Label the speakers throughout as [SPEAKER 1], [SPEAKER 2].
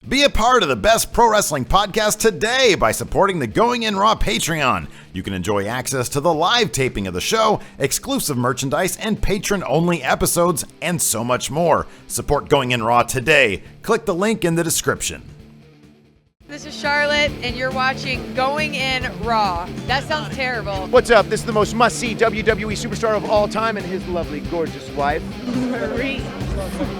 [SPEAKER 1] Be a part of the best pro wrestling podcast today by supporting the Going In Raw Patreon. You can enjoy access to the live taping of the show, exclusive merchandise, and patron-only episodes, and so much more. Support Going In Raw today. Click the link in the description.
[SPEAKER 2] This is Charlotte, and you're watching Going In Raw. That sounds terrible.
[SPEAKER 3] What's up? This is the most must-see WWE superstar of all time and his lovely, gorgeous wife,
[SPEAKER 2] Marie.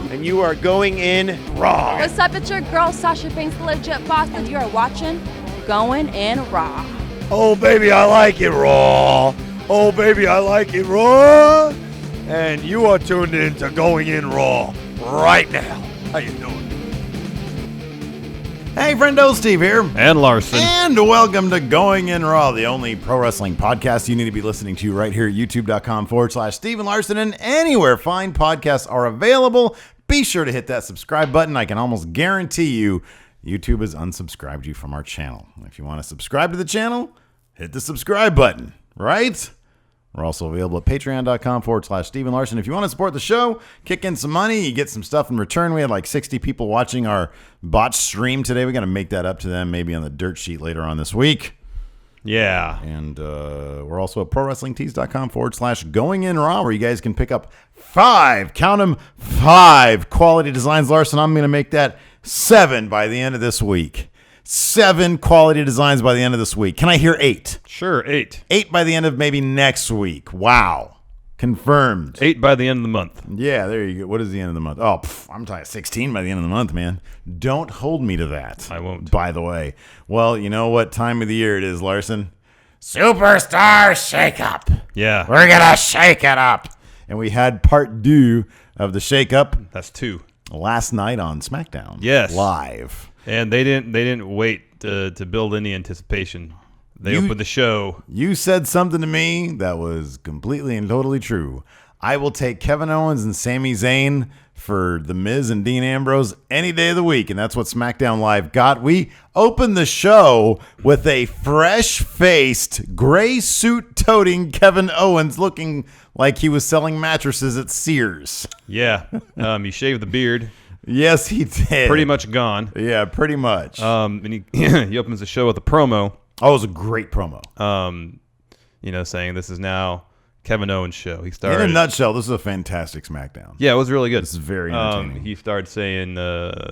[SPEAKER 3] and you are going in Raw.
[SPEAKER 4] What's up? It's your girl, Sasha Banks, the legit boss, and you are watching Going In Raw.
[SPEAKER 5] Oh, baby, I like it raw. Oh, baby, I like it raw. And you are tuned in to Going In Raw right now. How you doing?
[SPEAKER 1] Hey, friendo, Steve here.
[SPEAKER 6] And Larson.
[SPEAKER 1] And welcome to Going In Raw, the only pro wrestling podcast you need to be listening to right here at youtube.com/Steven Larson, and anywhere fine podcasts are available. Be sure to hit that subscribe button. I can almost guarantee you YouTube has unsubscribed you from our channel. If you want to subscribe to the channel, hit the subscribe button, right? We're also available at patreon.com/Steven Larson. If you want to support the show, kick in some money, you get some stuff in return. We had like 60 people watching our botch stream today. We got to make that up to them maybe on the dirt sheet later on this week.
[SPEAKER 6] Yeah.
[SPEAKER 1] And we're also at prowrestlingtees.com/Going In Raw, where you guys can pick up 5, count them, 5 quality designs. Larson, I'm going to make that 7 by the end of this week. 7 quality designs by the end of this week. Can I hear 8?
[SPEAKER 6] Sure, 8.
[SPEAKER 1] 8 by the end of maybe next week. Wow. Confirmed.
[SPEAKER 6] 8 by the end of the month.
[SPEAKER 1] Yeah, there you go. What is the end of the month? Oh, I'm talking 16 by the end of the month, man. Don't hold me to that.
[SPEAKER 6] I won't.
[SPEAKER 1] By the way. Well, you know what time of the year it is, Larson? Superstar Shakeup.
[SPEAKER 6] Yeah.
[SPEAKER 1] We're going to shake it up. And we had part 2 of the Shakeup
[SPEAKER 6] That's 2.
[SPEAKER 1] last night on Smackdown.
[SPEAKER 6] Yes.
[SPEAKER 1] Live.
[SPEAKER 6] And they didn't wait to build any anticipation. They opened the show.
[SPEAKER 1] You said something to me that was completely and totally true. I will take Kevin Owens and Sami Zayn for The Miz and Dean Ambrose any day of the week, and that's what SmackDown Live got. We opened the show with a fresh-faced, gray suit-toting Kevin Owens looking like he was selling mattresses at Sears.
[SPEAKER 6] Yeah. He shaved the beard.
[SPEAKER 1] Yes, he did.
[SPEAKER 6] Pretty much gone.
[SPEAKER 1] Yeah, pretty much.
[SPEAKER 6] And he he opens the show with a promo.
[SPEAKER 1] Oh, it was a great promo.
[SPEAKER 6] Saying this is now Kevin Owens' show. He started.
[SPEAKER 1] In a nutshell, this is a fantastic SmackDown.
[SPEAKER 6] Yeah, it was really good.
[SPEAKER 1] This is very entertaining.
[SPEAKER 6] He started saying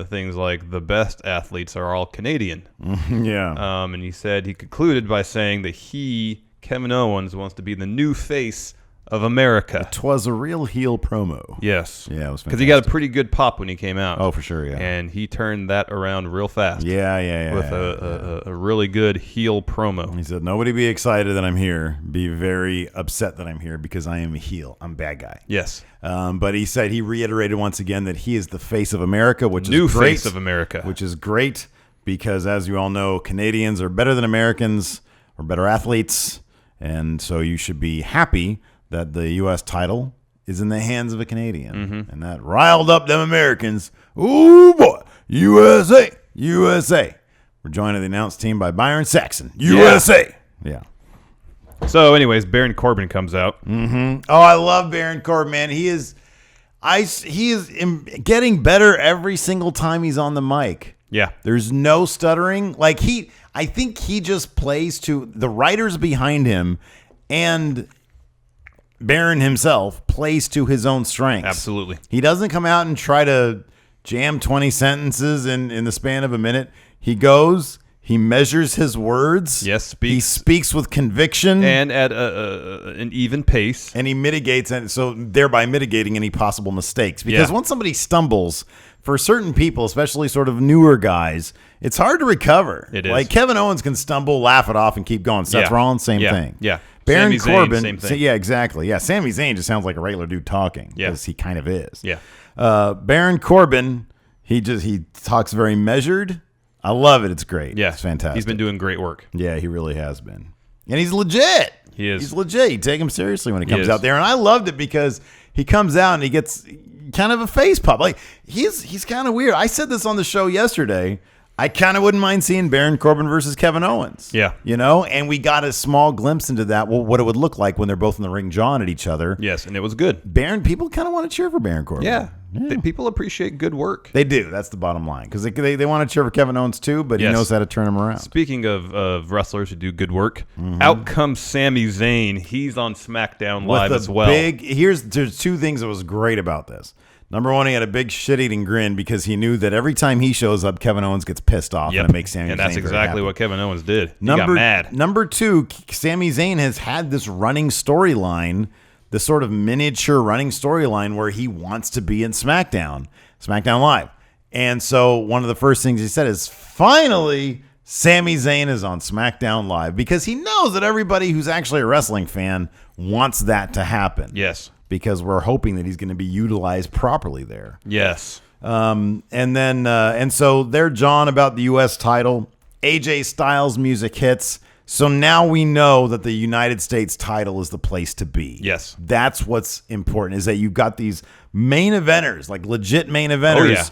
[SPEAKER 6] things like the best athletes are all Canadian.
[SPEAKER 1] Yeah.
[SPEAKER 6] And he concluded by saying that Kevin Owens, wants to be the new face of America.
[SPEAKER 1] 'Twas a real heel promo.
[SPEAKER 6] Yes.
[SPEAKER 1] Yeah, it was fantastic.
[SPEAKER 6] Because he got a pretty good pop when he came out.
[SPEAKER 1] Oh, for sure, yeah.
[SPEAKER 6] And he turned that around real fast.
[SPEAKER 1] Yeah.
[SPEAKER 6] With a really good heel promo.
[SPEAKER 1] He said, nobody be excited that I'm here. Be very upset that I'm here because I am a heel. I'm a bad guy.
[SPEAKER 6] Yes.
[SPEAKER 1] But he reiterated once again that he is the face of America, which
[SPEAKER 6] New
[SPEAKER 1] is great.
[SPEAKER 6] face of America.
[SPEAKER 1] Which is great because, as you all know, Canadians are better than Americans or better athletes. And so you should be happy that the U.S. title is in the hands of a Canadian.
[SPEAKER 6] Mm-hmm.
[SPEAKER 1] And that riled up them Americans. Ooh, boy. USA. USA. We're joined in the announce team by Byron Saxon. USA. Yeah.
[SPEAKER 6] So, anyways, Baron Corbin comes out.
[SPEAKER 1] Mm-hmm. Oh, I love Baron Corbin, man. He is getting better every single time he's on the mic.
[SPEAKER 6] Yeah.
[SPEAKER 1] There's no stuttering. I think he just plays to the writers behind him, and Baron himself plays to his own strengths.
[SPEAKER 6] Absolutely.
[SPEAKER 1] He doesn't come out and try to jam 20 sentences in the span of a minute. He goes, he measures his words.
[SPEAKER 6] Yes, speaks.
[SPEAKER 1] He speaks with conviction.
[SPEAKER 6] And at an even pace.
[SPEAKER 1] And he mitigates, and so thereby mitigating any possible mistakes. Because once somebody stumbles, for certain people, especially sort of newer guys, it's hard to recover.
[SPEAKER 6] It is.
[SPEAKER 1] Like Kevin Owens can stumble, laugh it off, and keep going. Seth Rollins, same thing.
[SPEAKER 6] Yeah.
[SPEAKER 1] Baron
[SPEAKER 6] Sami
[SPEAKER 1] Corbin,
[SPEAKER 6] Zayn, same thing.
[SPEAKER 1] yeah, exactly. Yeah, Sami Zayn just sounds like a regular dude talking because he kind of is.
[SPEAKER 6] Yeah.
[SPEAKER 1] Baron Corbin, he talks very measured. I love it. It's great.
[SPEAKER 6] Yeah.
[SPEAKER 1] It's fantastic.
[SPEAKER 6] He's been doing great work.
[SPEAKER 1] Yeah, he really has been. And he's legit.
[SPEAKER 6] He is.
[SPEAKER 1] He's legit. You take him seriously when he comes out there. And I loved it because he comes out and he gets kind of a face pop. Like he's kind of weird. I said this on the show yesterday. I kind of wouldn't mind seeing Baron Corbin versus Kevin Owens.
[SPEAKER 6] Yeah.
[SPEAKER 1] You know, and we got a small glimpse into that, well, what it would look like when they're both in the ring jawing at each other.
[SPEAKER 6] Yes, and it was good.
[SPEAKER 1] People kind of want to cheer for Baron Corbin.
[SPEAKER 6] Yeah. People appreciate good work.
[SPEAKER 1] They do. That's the bottom line. Because they want to cheer for Kevin Owens too, but he knows how to turn him around.
[SPEAKER 6] Speaking of wrestlers who do good work, out comes Sami Zayn. He's on SmackDown Live as well.
[SPEAKER 1] There's two things that was great about this. Number one, he had a big shit-eating grin because he knew that every time he shows up, Kevin Owens gets pissed off, and it makes Sami Zayn
[SPEAKER 6] and that's
[SPEAKER 1] very
[SPEAKER 6] exactly
[SPEAKER 1] happy.
[SPEAKER 6] what Kevin Owens did. He got mad.
[SPEAKER 1] Number two, Sami Zayn has had this running storyline, this sort of miniature running storyline where he wants to be in SmackDown Live. And so one of the first things he said is, finally, Sami Zayn is on SmackDown Live, because he knows that everybody who's actually a wrestling fan wants that to happen.
[SPEAKER 6] Yes.
[SPEAKER 1] Because we're hoping that he's going to be utilized properly there.
[SPEAKER 6] Yes.
[SPEAKER 1] And so they're jawing about the U.S. title. AJ Styles music hits. So now we know that the United States title is the place to be.
[SPEAKER 6] Yes.
[SPEAKER 1] That's what's important, is that you've got these main eventers, like legit main eventers,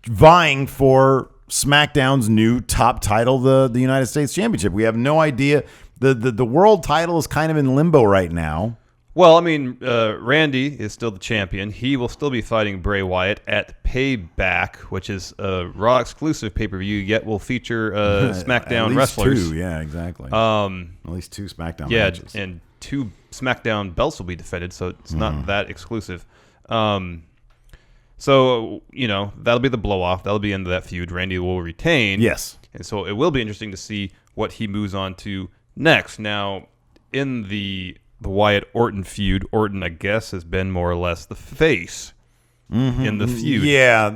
[SPEAKER 1] vying for SmackDown's new top title, the United States Championship. We have no idea. The world title is kind of in limbo right now.
[SPEAKER 6] Well, I mean, Randy is still the champion. He will still be fighting Bray Wyatt at Payback, which is a Raw exclusive pay-per-view, yet will feature SmackDown wrestlers.
[SPEAKER 1] Two, yeah, exactly. At least two SmackDown matches.
[SPEAKER 6] Yeah, and 2 SmackDown belts will be defended, so it's not that exclusive. So, that'll be the blow-off. That'll be into that feud. Randy will retain.
[SPEAKER 1] Yes.
[SPEAKER 6] And so it will be interesting to see what he moves on to next. Now, in the Wyatt-Orton feud, Orton, I guess, has been more or less the face in the feud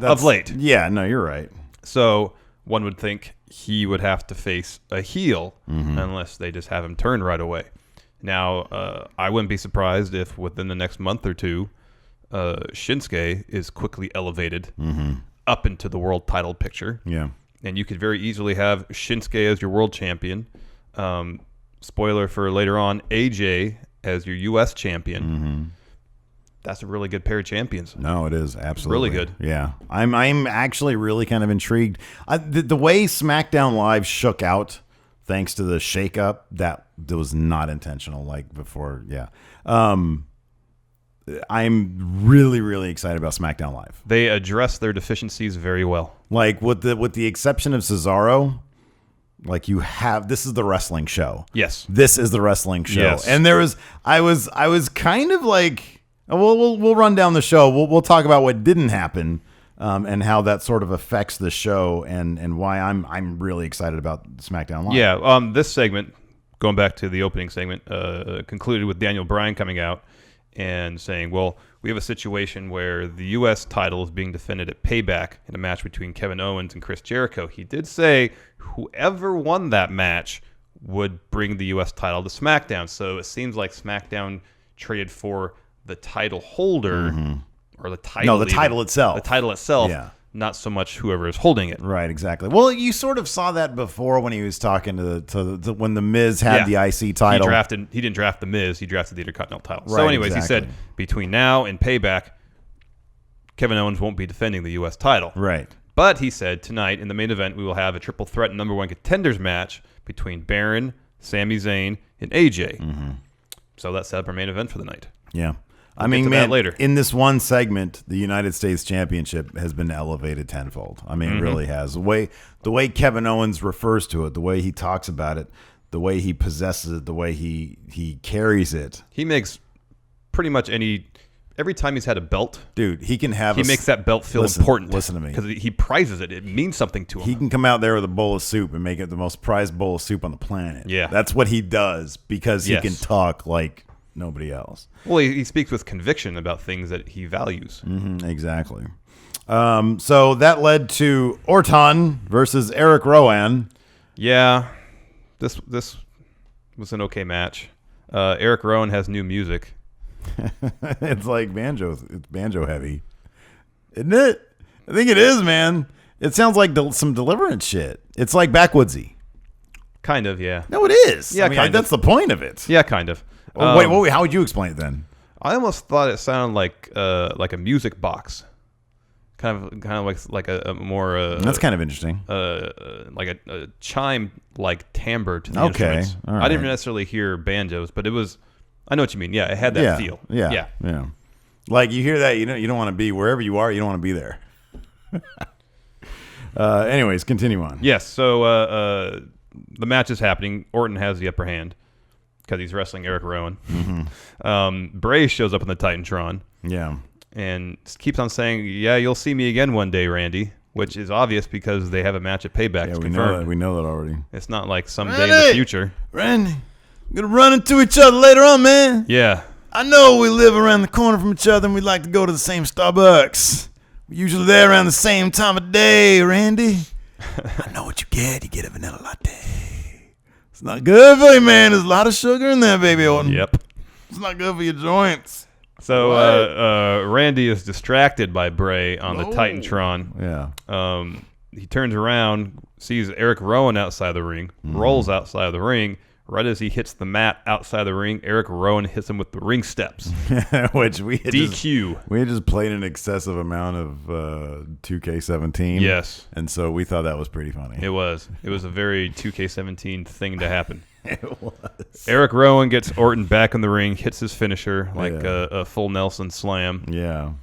[SPEAKER 6] of late.
[SPEAKER 1] Yeah, no, you're right.
[SPEAKER 6] So one would think he would have to face a heel unless they just have him turn right away. Now, I wouldn't be surprised if within the next month or two, Shinsuke is quickly elevated up into the world title picture.
[SPEAKER 1] Yeah.
[SPEAKER 6] And you could very easily have Shinsuke as your world champion. Spoiler for later on, AJ as your U.S. champion. That's a really good pair of champions.
[SPEAKER 1] No, it is absolutely
[SPEAKER 6] really good.
[SPEAKER 1] Yeah, I'm actually really kind of intrigued. The way SmackDown Live shook out, thanks to the shakeup, that was not intentional. Like before, yeah. I'm really, really excited about SmackDown Live.
[SPEAKER 6] They address their deficiencies very well.
[SPEAKER 1] Like with the exception of Cesaro. Like this is the wrestling show.
[SPEAKER 6] Yes.
[SPEAKER 1] This is the wrestling show.
[SPEAKER 6] Yes.
[SPEAKER 1] And I was kind of like, we'll run down the show. We'll talk about what didn't happen, and how that sort of affects the show, and why I'm really excited about SmackDown Live.
[SPEAKER 6] Yeah. This segment, going back to the opening segment, concluded with Daniel Bryan coming out and saying, well, we have a situation where the U.S. title is being defended at Payback in a match between Kevin Owens and Chris Jericho. He did say whoever won that match would bring the U.S. title to SmackDown. So it seems like SmackDown traded for the title holder or the title.
[SPEAKER 1] No, the title itself.
[SPEAKER 6] The title itself.
[SPEAKER 1] Yeah.
[SPEAKER 6] Not so much whoever is holding it.
[SPEAKER 1] Right, exactly. Well, you sort of saw that before when he was talking to when the Miz had the IC title.
[SPEAKER 6] He didn't draft the Miz. He drafted the Intercontinental title.
[SPEAKER 1] Right,
[SPEAKER 6] so, anyways,
[SPEAKER 1] exactly.
[SPEAKER 6] He said between now and Payback, Kevin Owens won't be defending the U.S. title.
[SPEAKER 1] Right.
[SPEAKER 6] But he said tonight in the main event we will have a triple threat number 1 contenders match between Baron, Sami Zayn, and AJ. So that's set up our main event for the night.
[SPEAKER 1] Yeah.
[SPEAKER 6] We'll get to that later.
[SPEAKER 1] In this one segment, the United States Championship has been elevated tenfold. I mean, it really has. The way Kevin Owens refers to it, the way he talks about it, the way he possesses it, the way he carries it.
[SPEAKER 6] He makes pretty much every time he's had a belt,
[SPEAKER 1] dude, he
[SPEAKER 6] makes that belt feel important.
[SPEAKER 1] Listen to me.
[SPEAKER 6] Because he prizes it. It means something to him.
[SPEAKER 1] He can come out there with a bowl of soup and make it the most prized bowl of soup on the planet.
[SPEAKER 6] Yeah.
[SPEAKER 1] That's what he does because he can talk like nobody else.
[SPEAKER 6] Well, he speaks with conviction about things that he values.
[SPEAKER 1] Exactly. So that led to Orton versus Eric Rowan.
[SPEAKER 6] Yeah, this was an okay match. Eric Rowan has new music.
[SPEAKER 1] It's like banjo. It's banjo heavy, isn't it? I think it is, man. It sounds like some Deliverance shit. It's like backwoodsy.
[SPEAKER 6] Kind of, yeah.
[SPEAKER 1] No, it is.
[SPEAKER 6] Yeah,
[SPEAKER 1] I mean, that's the point of it.
[SPEAKER 6] Yeah, kind of.
[SPEAKER 1] Wait, how would you explain it then?
[SPEAKER 6] I almost thought it sounded like a music box, kind of like a more.
[SPEAKER 1] That's kind of interesting.
[SPEAKER 6] Like a chime like timbre to the
[SPEAKER 1] Okay,
[SPEAKER 6] instruments.
[SPEAKER 1] all right.
[SPEAKER 6] I didn't necessarily hear banjos, but it was. I know what you mean. Yeah, it had that feel.
[SPEAKER 1] Yeah. Like you hear that, you don't want to be wherever you are. You don't want to be there. Anyways, continue on.
[SPEAKER 6] Yes. So the match is happening. Orton has the upper hand because he's wrestling Eric Rowan.
[SPEAKER 1] Mm-hmm.
[SPEAKER 6] Bray shows up in the Titantron.
[SPEAKER 1] Yeah.
[SPEAKER 6] And keeps on saying, "Yeah, you'll see me again one day, Randy," which is obvious because they have a match at Payback.
[SPEAKER 1] Yeah,
[SPEAKER 6] It's
[SPEAKER 1] we
[SPEAKER 6] confirmed.
[SPEAKER 1] know that. We know that already.
[SPEAKER 6] It's not like someday in the future.
[SPEAKER 1] Randy, we're gonna run into each other later on, man.
[SPEAKER 6] Yeah.
[SPEAKER 1] I know we live around the corner from each other and we like to go to the same Starbucks. We're usually there around the same time of day, Randy. I know what you get. You get a vanilla latte. It's not good for you, man. There's a lot of sugar in there, baby Orton.
[SPEAKER 6] Yep.
[SPEAKER 1] It's not good for your joints.
[SPEAKER 6] So Randy is distracted by Bray on the Titantron.
[SPEAKER 1] Yeah.
[SPEAKER 6] He turns around, sees Eric Rowan outside the ring, rolls outside of the ring. Right as he hits the mat outside the ring, Eric Rowan hits him with the ring steps.
[SPEAKER 1] Which we had
[SPEAKER 6] DQ.
[SPEAKER 1] We had just played an excessive amount of 2K17.
[SPEAKER 6] Yes.
[SPEAKER 1] And so we thought that was pretty funny.
[SPEAKER 6] It was. It was a very 2K17 thing to happen.
[SPEAKER 1] It was.
[SPEAKER 6] Eric Rowan gets Orton back in the ring, hits his finisher like
[SPEAKER 1] Yeah.
[SPEAKER 6] a full Nelson slam.
[SPEAKER 1] Yeah.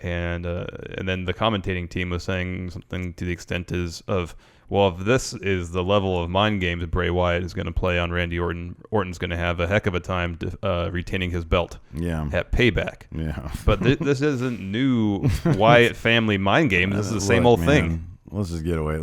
[SPEAKER 6] And then the commentating team was saying something to the extent of, well, if this is the level of mind games that Bray Wyatt is going to play on Randy Orton, Orton's going to have a heck of a time retaining his belt at Payback.
[SPEAKER 1] Yeah.
[SPEAKER 6] But this isn't new Wyatt family mind game. This is the same old thing.
[SPEAKER 1] Let's just get away.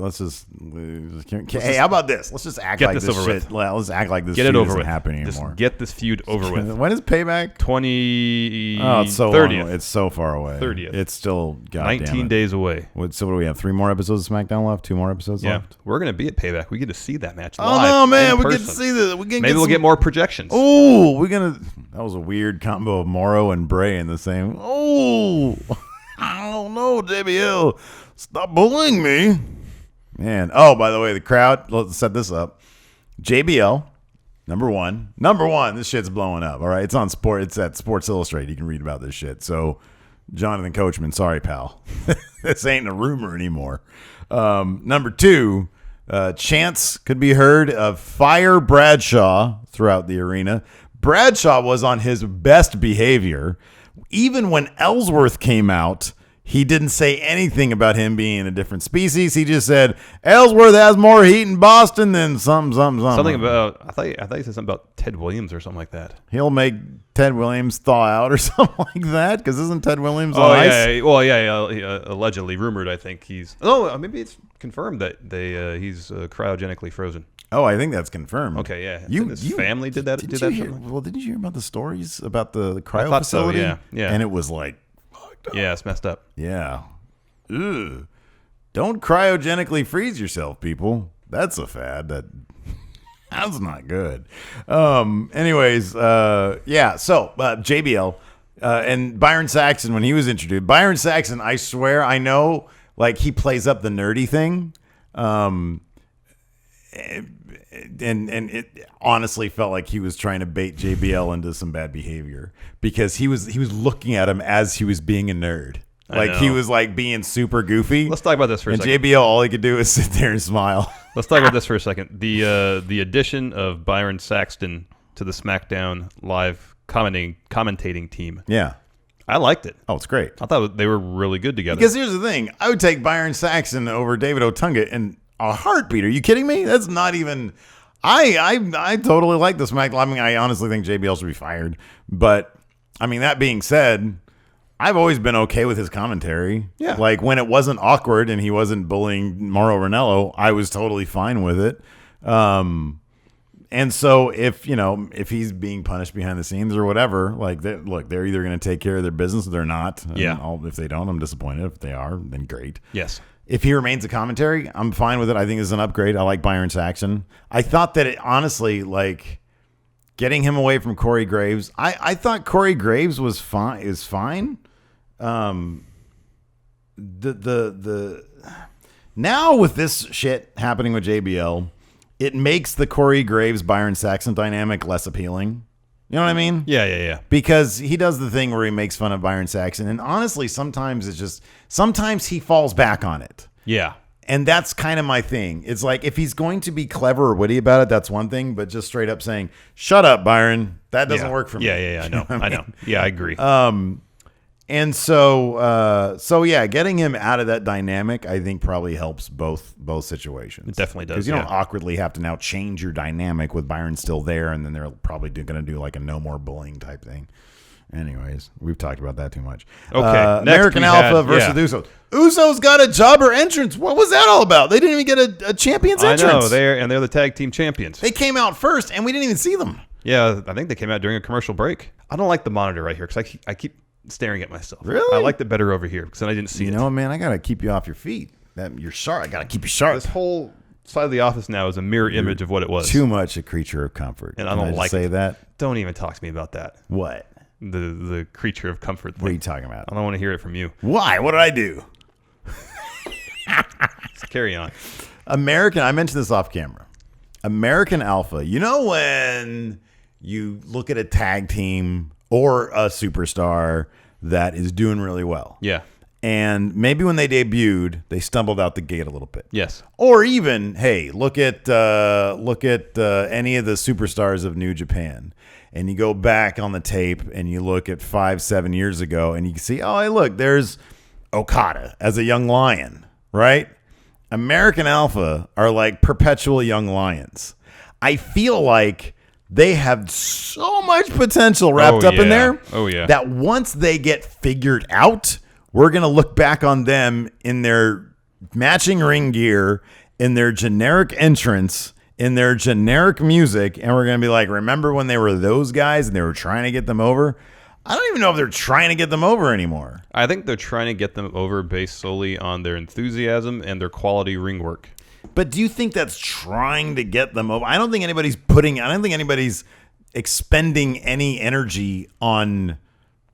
[SPEAKER 1] Hey, how about this? Let's just act like this
[SPEAKER 6] over
[SPEAKER 1] shit.
[SPEAKER 6] with.
[SPEAKER 1] Let's act like this
[SPEAKER 6] Get
[SPEAKER 1] feud
[SPEAKER 6] it over
[SPEAKER 1] isn't
[SPEAKER 6] with.
[SPEAKER 1] happening
[SPEAKER 6] Just
[SPEAKER 1] anymore.
[SPEAKER 6] get this feud over with.
[SPEAKER 1] When is Payback?
[SPEAKER 6] 20.
[SPEAKER 1] Oh, it's so
[SPEAKER 6] 30th.
[SPEAKER 1] long. It's so far away.
[SPEAKER 6] 30th.
[SPEAKER 1] It's still
[SPEAKER 6] 19 days away.
[SPEAKER 1] So what do we have? 3 more episodes of SmackDown left? 2 more episodes
[SPEAKER 6] Yeah,
[SPEAKER 1] left?
[SPEAKER 6] we're gonna be at Payback. We get to see that match live.
[SPEAKER 1] Oh no, man!
[SPEAKER 6] in
[SPEAKER 1] We get to
[SPEAKER 6] person.
[SPEAKER 1] see this.
[SPEAKER 6] Maybe we'll get more projections.
[SPEAKER 1] Oh, we're gonna. That was a weird combo of Morrow and Bray in the same. Oh, I don't know, JBL. Stop bullying me, man. Oh, by the way, the crowd. Let's set this up. JBL, number one. This shit's blowing up. All right, it's on Sport. It's at Sports Illustrated. You can read about this shit. So, Jonathan Coachman, sorry, pal. This ain't a rumor anymore. Number 2. Chants could be heard of Fire Bradshaw throughout the arena. Bradshaw was on his best behavior. Even when Ellsworth came out, he didn't say anything about him being a different species. He just said, Ellsworth has more heat in Boston than something.
[SPEAKER 6] Something about I thought you said something about Ted Williams or something like that.
[SPEAKER 1] He'll make Ted Williams thaw out or something like that, because isn't Ted Williams on
[SPEAKER 6] yeah,
[SPEAKER 1] ice?
[SPEAKER 6] yeah. Well, yeah, allegedly rumored. I think he's. Oh, maybe it's confirmed that he's cryogenically frozen.
[SPEAKER 1] Oh, I think that's confirmed.
[SPEAKER 6] Okay, yeah. His family did that.
[SPEAKER 1] Didn't you hear about the stories about the cryo
[SPEAKER 6] I thought so,
[SPEAKER 1] facility?
[SPEAKER 6] yeah.
[SPEAKER 1] And it was like,
[SPEAKER 6] yeah, it's messed up.
[SPEAKER 1] yeah. Ugh. Don't cryogenically freeze yourself, people. That's a fad. That's not good. Anyways, yeah. So JBL and Byron Saxton, when he was introduced, Byron Saxton, I swear, I know, like, he plays up the nerdy thing. And it honestly felt like he was trying to bait JBL into some bad behavior, because he was looking at him as he was being a nerd. Like, he was like being super goofy.
[SPEAKER 6] Let's talk about this for a second.
[SPEAKER 1] And JBL, all he could do is sit there and smile.
[SPEAKER 6] Let's talk about this for a second. The addition of Byron Saxton to the SmackDown live commentating team.
[SPEAKER 1] Yeah.
[SPEAKER 6] I liked it.
[SPEAKER 1] Oh, it's great.
[SPEAKER 6] I thought they were really good together.
[SPEAKER 1] Because here's the thing. I would take Byron Saxton over David Otunga in a heartbeat. Are you kidding me? That's not even... I totally like the SmackDown. I mean, I honestly think JBL should be fired. But, I mean, that being said, I've always been okay with his commentary.
[SPEAKER 6] Yeah.
[SPEAKER 1] Like, when it wasn't awkward and he wasn't bullying Mauro Ranallo, I was totally fine with it. And so if he's being punished behind the scenes or whatever, like, they're either going to take care of their business or they're not.
[SPEAKER 6] Yeah.
[SPEAKER 1] If they don't, I'm disappointed. If they are, then great.
[SPEAKER 6] Yes.
[SPEAKER 1] If he remains a commentary, I'm fine with it. I think it's an upgrade. I like Byron Saxton. I thought that it honestly, like, getting him away from Corey Graves. I thought Corey Graves was fine. Is fine. The now with this shit happening with JBL, it makes the Corey Graves Byron Saxton dynamic less appealing. You know what I mean?
[SPEAKER 6] Yeah.
[SPEAKER 1] Because he does the thing where he makes fun of Byron Saxton, and honestly, sometimes he falls back on it.
[SPEAKER 6] Yeah.
[SPEAKER 1] And that's kind of my thing. It's like, if he's going to be clever or witty about it, that's one thing. But just straight up saying, "Shut up, Byron," that doesn't work for me.
[SPEAKER 6] Yeah. I know. I know. Yeah, I agree.
[SPEAKER 1] And so yeah, getting him out of that dynamic, I think, probably helps both situations.
[SPEAKER 6] It definitely does.
[SPEAKER 1] Because you don't awkwardly have to now change your dynamic with Byron still there, and then they're probably going to do like a no more bullying type thing. Anyways, we've talked about that too much.
[SPEAKER 6] Okay,
[SPEAKER 1] American Alpha versus the Usos. Usos got a jobber entrance. What was that all about? They didn't even get a champion's entrance.
[SPEAKER 6] I know, they're the tag team champions.
[SPEAKER 1] They came out first, and we didn't even see them.
[SPEAKER 6] Yeah, I think they came out during a commercial break. I don't like the monitor right here because I keep staring at myself.
[SPEAKER 1] Really?
[SPEAKER 6] I liked it better over here because then I didn't see it.
[SPEAKER 1] You know, man, I got to keep you off your feet. You're sharp. I got to keep you sharp.
[SPEAKER 6] This whole side of the office now is a mirror image of what it was.
[SPEAKER 1] Too much a creature of comfort.
[SPEAKER 6] And I don't like
[SPEAKER 1] say
[SPEAKER 6] it.
[SPEAKER 1] that.
[SPEAKER 6] Don't even talk to me about that.
[SPEAKER 1] What?
[SPEAKER 6] The creature of comfort thing.
[SPEAKER 1] What are you talking about?
[SPEAKER 6] I don't want to hear it from you.
[SPEAKER 1] Why? What did I do?
[SPEAKER 6] Let's carry on.
[SPEAKER 1] I mentioned this off camera. American Alpha. You know when you look at a tag team or a superstar that is doing really well.
[SPEAKER 6] Yeah.
[SPEAKER 1] And maybe when they debuted, they stumbled out the gate a little bit.
[SPEAKER 6] Yes.
[SPEAKER 1] Or even, hey, look at any of the superstars of New Japan. And you go back on the tape and you look at 5-7 years ago and you can see, oh, hey, look, there's Okada as a young lion, right? American Alpha are like perpetual young lions. I feel like they have so much potential wrapped up in there.
[SPEAKER 6] Oh, yeah.
[SPEAKER 1] That once they get figured out, we're going to look back on them in their matching ring gear, in their generic entrance, in their generic music, and we're going to be like, remember when they were those guys and they were trying to get them over? I don't even know if they're trying to get them over anymore.
[SPEAKER 6] I think they're trying to get them over based solely on their enthusiasm and their quality ring work.
[SPEAKER 1] But do you think that's trying to get them over? I don't think anybody's expending any energy on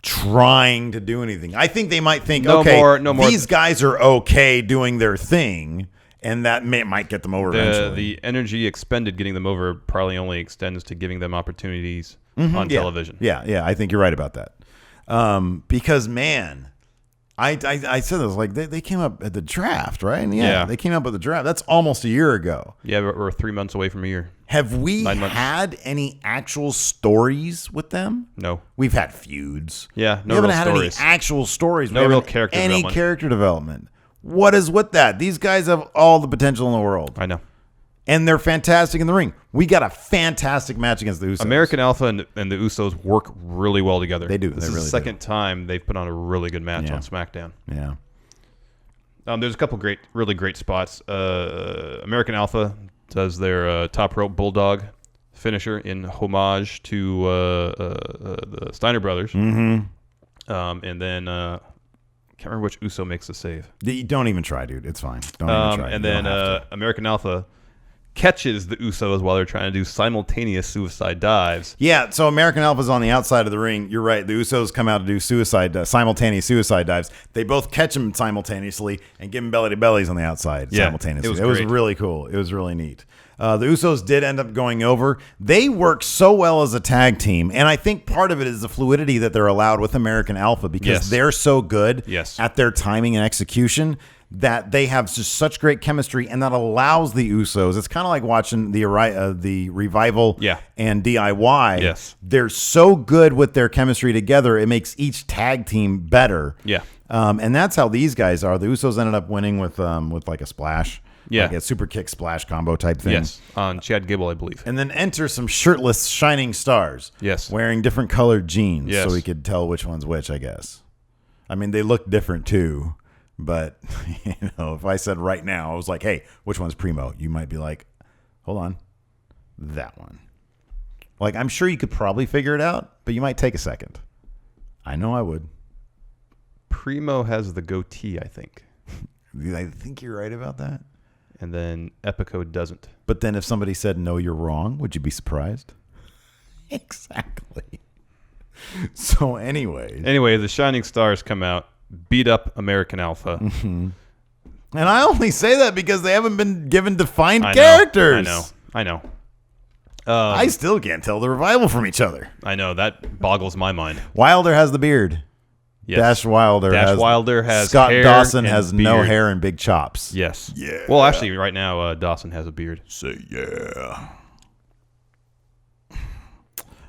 [SPEAKER 1] trying to do anything. I think they might think, these guys are okay doing their thing, and that might get them over eventually.
[SPEAKER 6] The energy expended getting them over probably only extends to giving them opportunities on television.
[SPEAKER 1] Yeah, I think you're right about that. Because, man, I said this, like, they came up at the draft, right? And yeah, they came up at the draft. That's almost a year ago.
[SPEAKER 6] Yeah, we're 3 months away from a year.
[SPEAKER 1] Have we had any actual stories with them?
[SPEAKER 6] No.
[SPEAKER 1] We've had feuds.
[SPEAKER 6] Yeah, no
[SPEAKER 1] real stories. We haven't had any actual stories.
[SPEAKER 6] No real character development.
[SPEAKER 1] Any character development. What is with that? These guys have all the potential in the world.
[SPEAKER 6] I know.
[SPEAKER 1] And they're fantastic in the ring. We got a fantastic match against the Usos.
[SPEAKER 6] American Alpha and the Usos work really well together.
[SPEAKER 1] They do.
[SPEAKER 6] This is the second time they've put on a really good match on SmackDown.
[SPEAKER 1] Yeah.
[SPEAKER 6] There's a couple really great spots. American Alpha does their top rope bulldog finisher in homage to the Steiner brothers.
[SPEAKER 1] Mm-hmm.
[SPEAKER 6] And then can't remember which Uso makes the save.
[SPEAKER 1] Don't even try, dude. It's fine. Don't even try.
[SPEAKER 6] And then American Alpha catches the Usos while they're trying to do simultaneous suicide dives.
[SPEAKER 1] Yeah, so American Alpha's on the outside of the ring. You're right. The Usos come out to do simultaneous suicide dives. They both catch them simultaneously and give them belly to bellies on the outside simultaneously. It was really cool. It was really neat. The Usos did end up going over. They work so well as a tag team, and I think part of it is the fluidity that they're allowed with American Alpha because they're so good at their timing and execution that they have just such great chemistry, and that allows the Usos. It's kind of like watching the Revival and DIY.
[SPEAKER 6] Yes.
[SPEAKER 1] They're so good with their chemistry together, it makes each tag team better.
[SPEAKER 6] Yeah.
[SPEAKER 1] And that's how these guys are. The Usos ended up winning with like a splash.
[SPEAKER 6] Yeah.
[SPEAKER 1] Like a super kick splash combo type thing.
[SPEAKER 6] Yes. On Chad Gable, I believe.
[SPEAKER 1] And then enter some shirtless shining stars.
[SPEAKER 6] Yes.
[SPEAKER 1] Wearing different colored jeans.
[SPEAKER 6] Yes.
[SPEAKER 1] So we could tell which one's which, I guess. I mean, they look different too. But, if I said right now, I was like, hey, which one's Primo? You might be like, hold on. That one. Like, I'm sure you could probably figure it out, but you might take a second. I know I would.
[SPEAKER 6] Primo has the goatee, I think.
[SPEAKER 1] I think you're right about that.
[SPEAKER 6] And then Epico doesn't.
[SPEAKER 1] But then if somebody said, no, you're wrong, would you be surprised? Exactly. So anyway,
[SPEAKER 6] the Shining Stars come out, beat up American Alpha.
[SPEAKER 1] Mm-hmm. And I only say that because they haven't been given defined characters.
[SPEAKER 6] I know.
[SPEAKER 1] I still can't tell the Revival from each other.
[SPEAKER 6] I know that boggles my mind.
[SPEAKER 1] Wilder has the beard.
[SPEAKER 6] Yes.
[SPEAKER 1] Dash Wilder
[SPEAKER 6] has
[SPEAKER 1] Scott
[SPEAKER 6] hair
[SPEAKER 1] Dawson
[SPEAKER 6] and
[SPEAKER 1] has no
[SPEAKER 6] beard.
[SPEAKER 1] hair and big chops.
[SPEAKER 6] Yes.
[SPEAKER 1] Yeah.
[SPEAKER 6] Well, actually, right now Dawson has a beard.
[SPEAKER 1] Say yeah.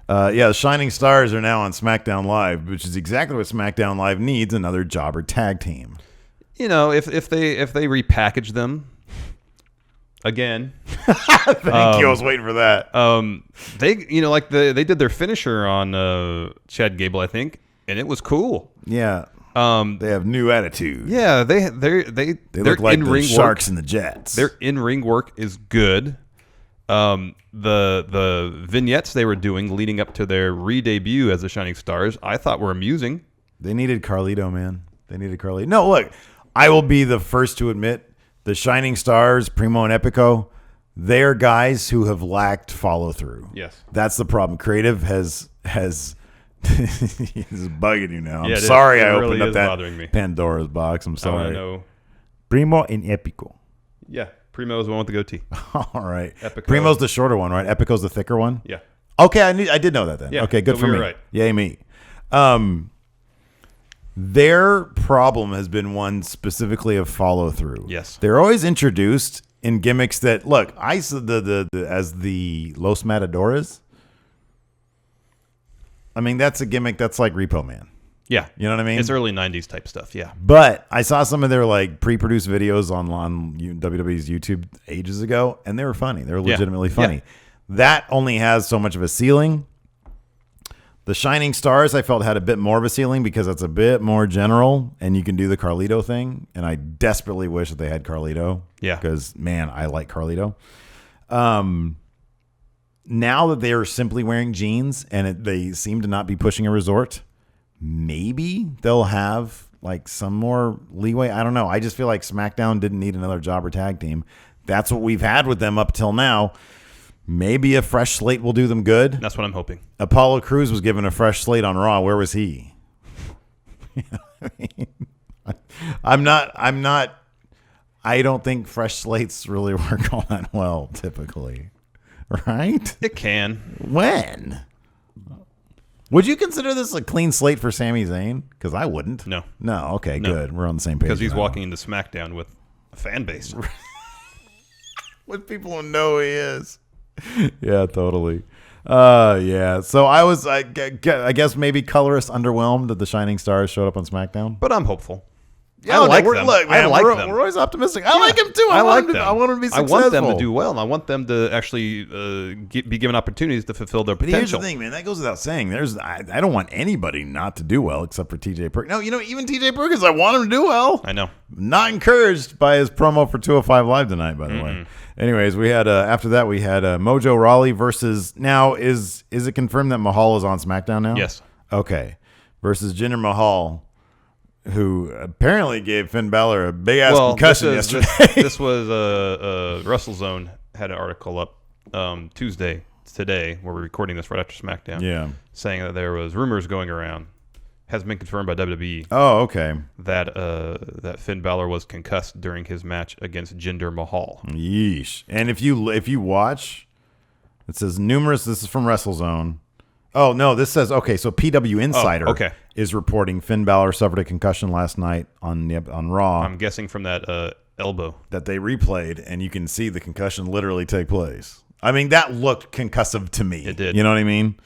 [SPEAKER 1] The Shining Stars are now on SmackDown Live, which is exactly what SmackDown Live needs, another jobber tag team.
[SPEAKER 6] You know, if they repackage them again.
[SPEAKER 1] Thank you. I was waiting for that.
[SPEAKER 6] They did their finisher on Chad Gable, I think, and it was cool.
[SPEAKER 1] Yeah. They have new attitude.
[SPEAKER 6] Yeah, they
[SPEAKER 1] look like the Sharks and the Jets.
[SPEAKER 6] Their in-ring work is good. The vignettes they were doing leading up to their re-debut as the Shining Stars, I thought were amusing.
[SPEAKER 1] They needed Carlito, man. They needed Carlito. No, look, I will be the first to admit the Shining Stars, Primo and Epico, they're guys who have lacked follow through.
[SPEAKER 6] Yes,
[SPEAKER 1] that's the problem. Creative has is bugging you now. I'm
[SPEAKER 6] yeah,
[SPEAKER 1] sorry I
[SPEAKER 6] really
[SPEAKER 1] opened up
[SPEAKER 6] bothering me.
[SPEAKER 1] that Pandora's box. I'm sorry.
[SPEAKER 6] I know.
[SPEAKER 1] Primo and Epico.
[SPEAKER 6] Yeah, Primo's the one with the goatee.
[SPEAKER 1] All right.
[SPEAKER 6] Epico.
[SPEAKER 1] Primo's the shorter one, right? Epico's the thicker one?
[SPEAKER 6] Yeah.
[SPEAKER 1] Okay, I did know that then.
[SPEAKER 6] Yeah,
[SPEAKER 1] okay, good
[SPEAKER 6] so
[SPEAKER 1] for
[SPEAKER 6] we
[SPEAKER 1] me.
[SPEAKER 6] were right.
[SPEAKER 1] Yay, me. Their problem has been one specifically of follow through.
[SPEAKER 6] Yes.
[SPEAKER 1] They're always introduced in gimmicks that look, I said as the Los Matadores. I mean, that's a gimmick that's like Repo Man.
[SPEAKER 6] Yeah.
[SPEAKER 1] You know what I mean?
[SPEAKER 6] It's early 90s type stuff, yeah.
[SPEAKER 1] But I saw some of their like pre-produced videos on WWE's YouTube ages ago, and they were funny. They were legitimately funny.
[SPEAKER 6] Yeah.
[SPEAKER 1] That only has so much of a ceiling. The Shining Stars, I felt, had a bit more of a ceiling because it's a bit more general, and you can do the Carlito thing. And I desperately wish that they had Carlito.
[SPEAKER 6] Yeah.
[SPEAKER 1] Because, man, I like Carlito. Now that they are simply wearing jeans and they seem to not be pushing a resort, maybe they'll have like some more leeway. I don't know. I just feel like SmackDown didn't need another jobber tag team. That's what we've had with them up till now. Maybe a fresh slate will do them good.
[SPEAKER 6] That's what I'm hoping.
[SPEAKER 1] Apollo Crews was given a fresh slate on Raw. Where was he? I don't think fresh slates really work all that well, typically. Right?
[SPEAKER 6] It can.
[SPEAKER 1] When? Would you consider this a clean slate for Sami Zayn? Because I wouldn't.
[SPEAKER 6] No.
[SPEAKER 1] No. Okay, good. We're on the same page.
[SPEAKER 6] Because he's walking into SmackDown with a fan base.
[SPEAKER 1] With people who know he is. Yeah, totally. Yeah. So I guess maybe colorist underwhelmed that the Shining Stars showed up on SmackDown.
[SPEAKER 6] But I'm hopeful.
[SPEAKER 1] Yeah,
[SPEAKER 6] I like them.
[SPEAKER 1] Look, man,
[SPEAKER 6] I like them.
[SPEAKER 1] We're always optimistic. I like them too. I want them to be successful.
[SPEAKER 6] I want them to do well, and I want them to actually be given opportunities to fulfill their potential.
[SPEAKER 1] But here's the thing, man. That goes without saying. I don't want anybody not to do well except for TJ Perkins. No, even TJ Perkins, I want him to do well.
[SPEAKER 6] I know.
[SPEAKER 1] Not encouraged by his promo for 205 Live tonight, by the way. Anyways, we had after that we had Mojo Rawley versus. Now is it confirmed that Mahal is on SmackDown now?
[SPEAKER 6] Yes.
[SPEAKER 1] Okay. Versus Jinder Mahal, who apparently gave Finn Balor a big ass concussion yesterday.
[SPEAKER 6] This was WrestleZone had an article up Tuesday today, where we're recording this right after SmackDown.
[SPEAKER 1] Yeah.
[SPEAKER 6] Saying that there was rumors going around, has been confirmed by WWE.
[SPEAKER 1] Oh, okay.
[SPEAKER 6] That Finn Balor was concussed during his match against Jinder Mahal.
[SPEAKER 1] Yeesh. And if you watch, it says numerous. This is from WrestleZone. Oh no, this says okay. So PW Insider is reporting Finn Balor suffered a concussion last night on Raw.
[SPEAKER 6] I'm guessing from that elbow
[SPEAKER 1] that they replayed, and you can see the concussion literally take place. I mean, that looked concussive to me.
[SPEAKER 6] It did.
[SPEAKER 1] You know what I mean?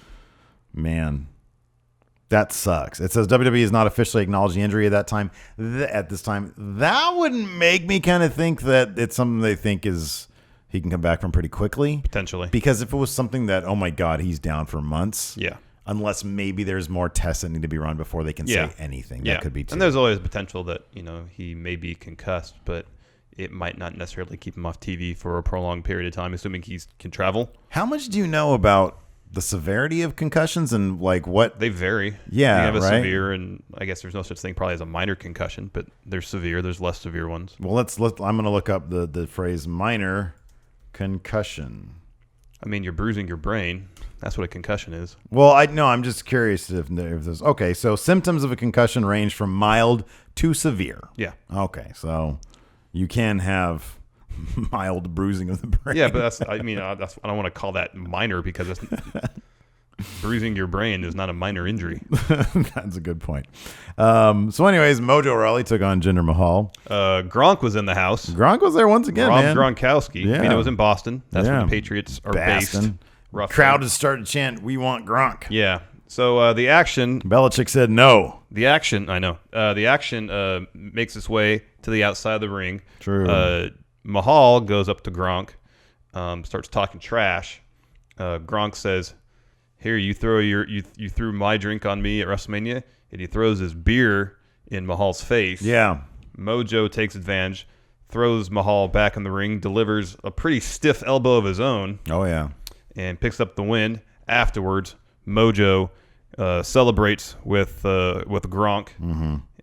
[SPEAKER 1] Man, that sucks. It says WWE is not officially acknowledged the injury at that time. At this time, that would make me kind of think that it's something they think is. He can come back from pretty quickly.
[SPEAKER 6] Potentially.
[SPEAKER 1] Because if it was something that, oh my God, he's down for months.
[SPEAKER 6] Yeah.
[SPEAKER 1] Unless maybe there's more tests that need to be run before they can say anything.
[SPEAKER 6] Yeah.
[SPEAKER 1] That could be too.
[SPEAKER 6] And there's always potential that, he may be concussed, but it might not necessarily keep him off TV for a prolonged period of time, assuming he can travel.
[SPEAKER 1] How much do you know about the severity of concussions and like what?
[SPEAKER 6] They vary.
[SPEAKER 1] Yeah,
[SPEAKER 6] you have a
[SPEAKER 1] right?
[SPEAKER 6] severe, and I guess there's no such thing probably as a minor concussion, but there's severe. There's less severe ones.
[SPEAKER 1] Well, I'm going to look up the phrase minor concussion.
[SPEAKER 6] I mean, you're bruising your brain. That's what a concussion is.
[SPEAKER 1] Well, I'm just curious if there's okay. So symptoms of a concussion range from mild to severe.
[SPEAKER 6] Yeah.
[SPEAKER 1] Okay, so you can have mild bruising of the brain.
[SPEAKER 6] Yeah, but I don't want to call that minor because bruising your brain is not a minor injury.
[SPEAKER 1] That's a good point. So anyways, Mojo Rawley took on Jinder Mahal.
[SPEAKER 6] Gronk was in the house.
[SPEAKER 1] Gronk was there once again, man.
[SPEAKER 6] Gronkowski.
[SPEAKER 1] Yeah.
[SPEAKER 6] I mean, it was in Boston. That's where the Patriots are based. Roughly.
[SPEAKER 1] Crowd has started to chant, "We want Gronk."
[SPEAKER 6] Yeah. So the action.
[SPEAKER 1] Belichick said no.
[SPEAKER 6] The action. I know. The action makes its way to the outside of the ring.
[SPEAKER 1] True.
[SPEAKER 6] Mahal goes up to Gronk, starts talking trash. Gronk says, "Here, you threw my drink on me at WrestleMania," and he throws his beer in Mahal's face.
[SPEAKER 1] Yeah.
[SPEAKER 6] Mojo takes advantage, throws Mahal back in the ring, delivers a pretty stiff elbow of his own.
[SPEAKER 1] Oh yeah.
[SPEAKER 6] And picks up the win. Afterwards, Mojo celebrates with Gronk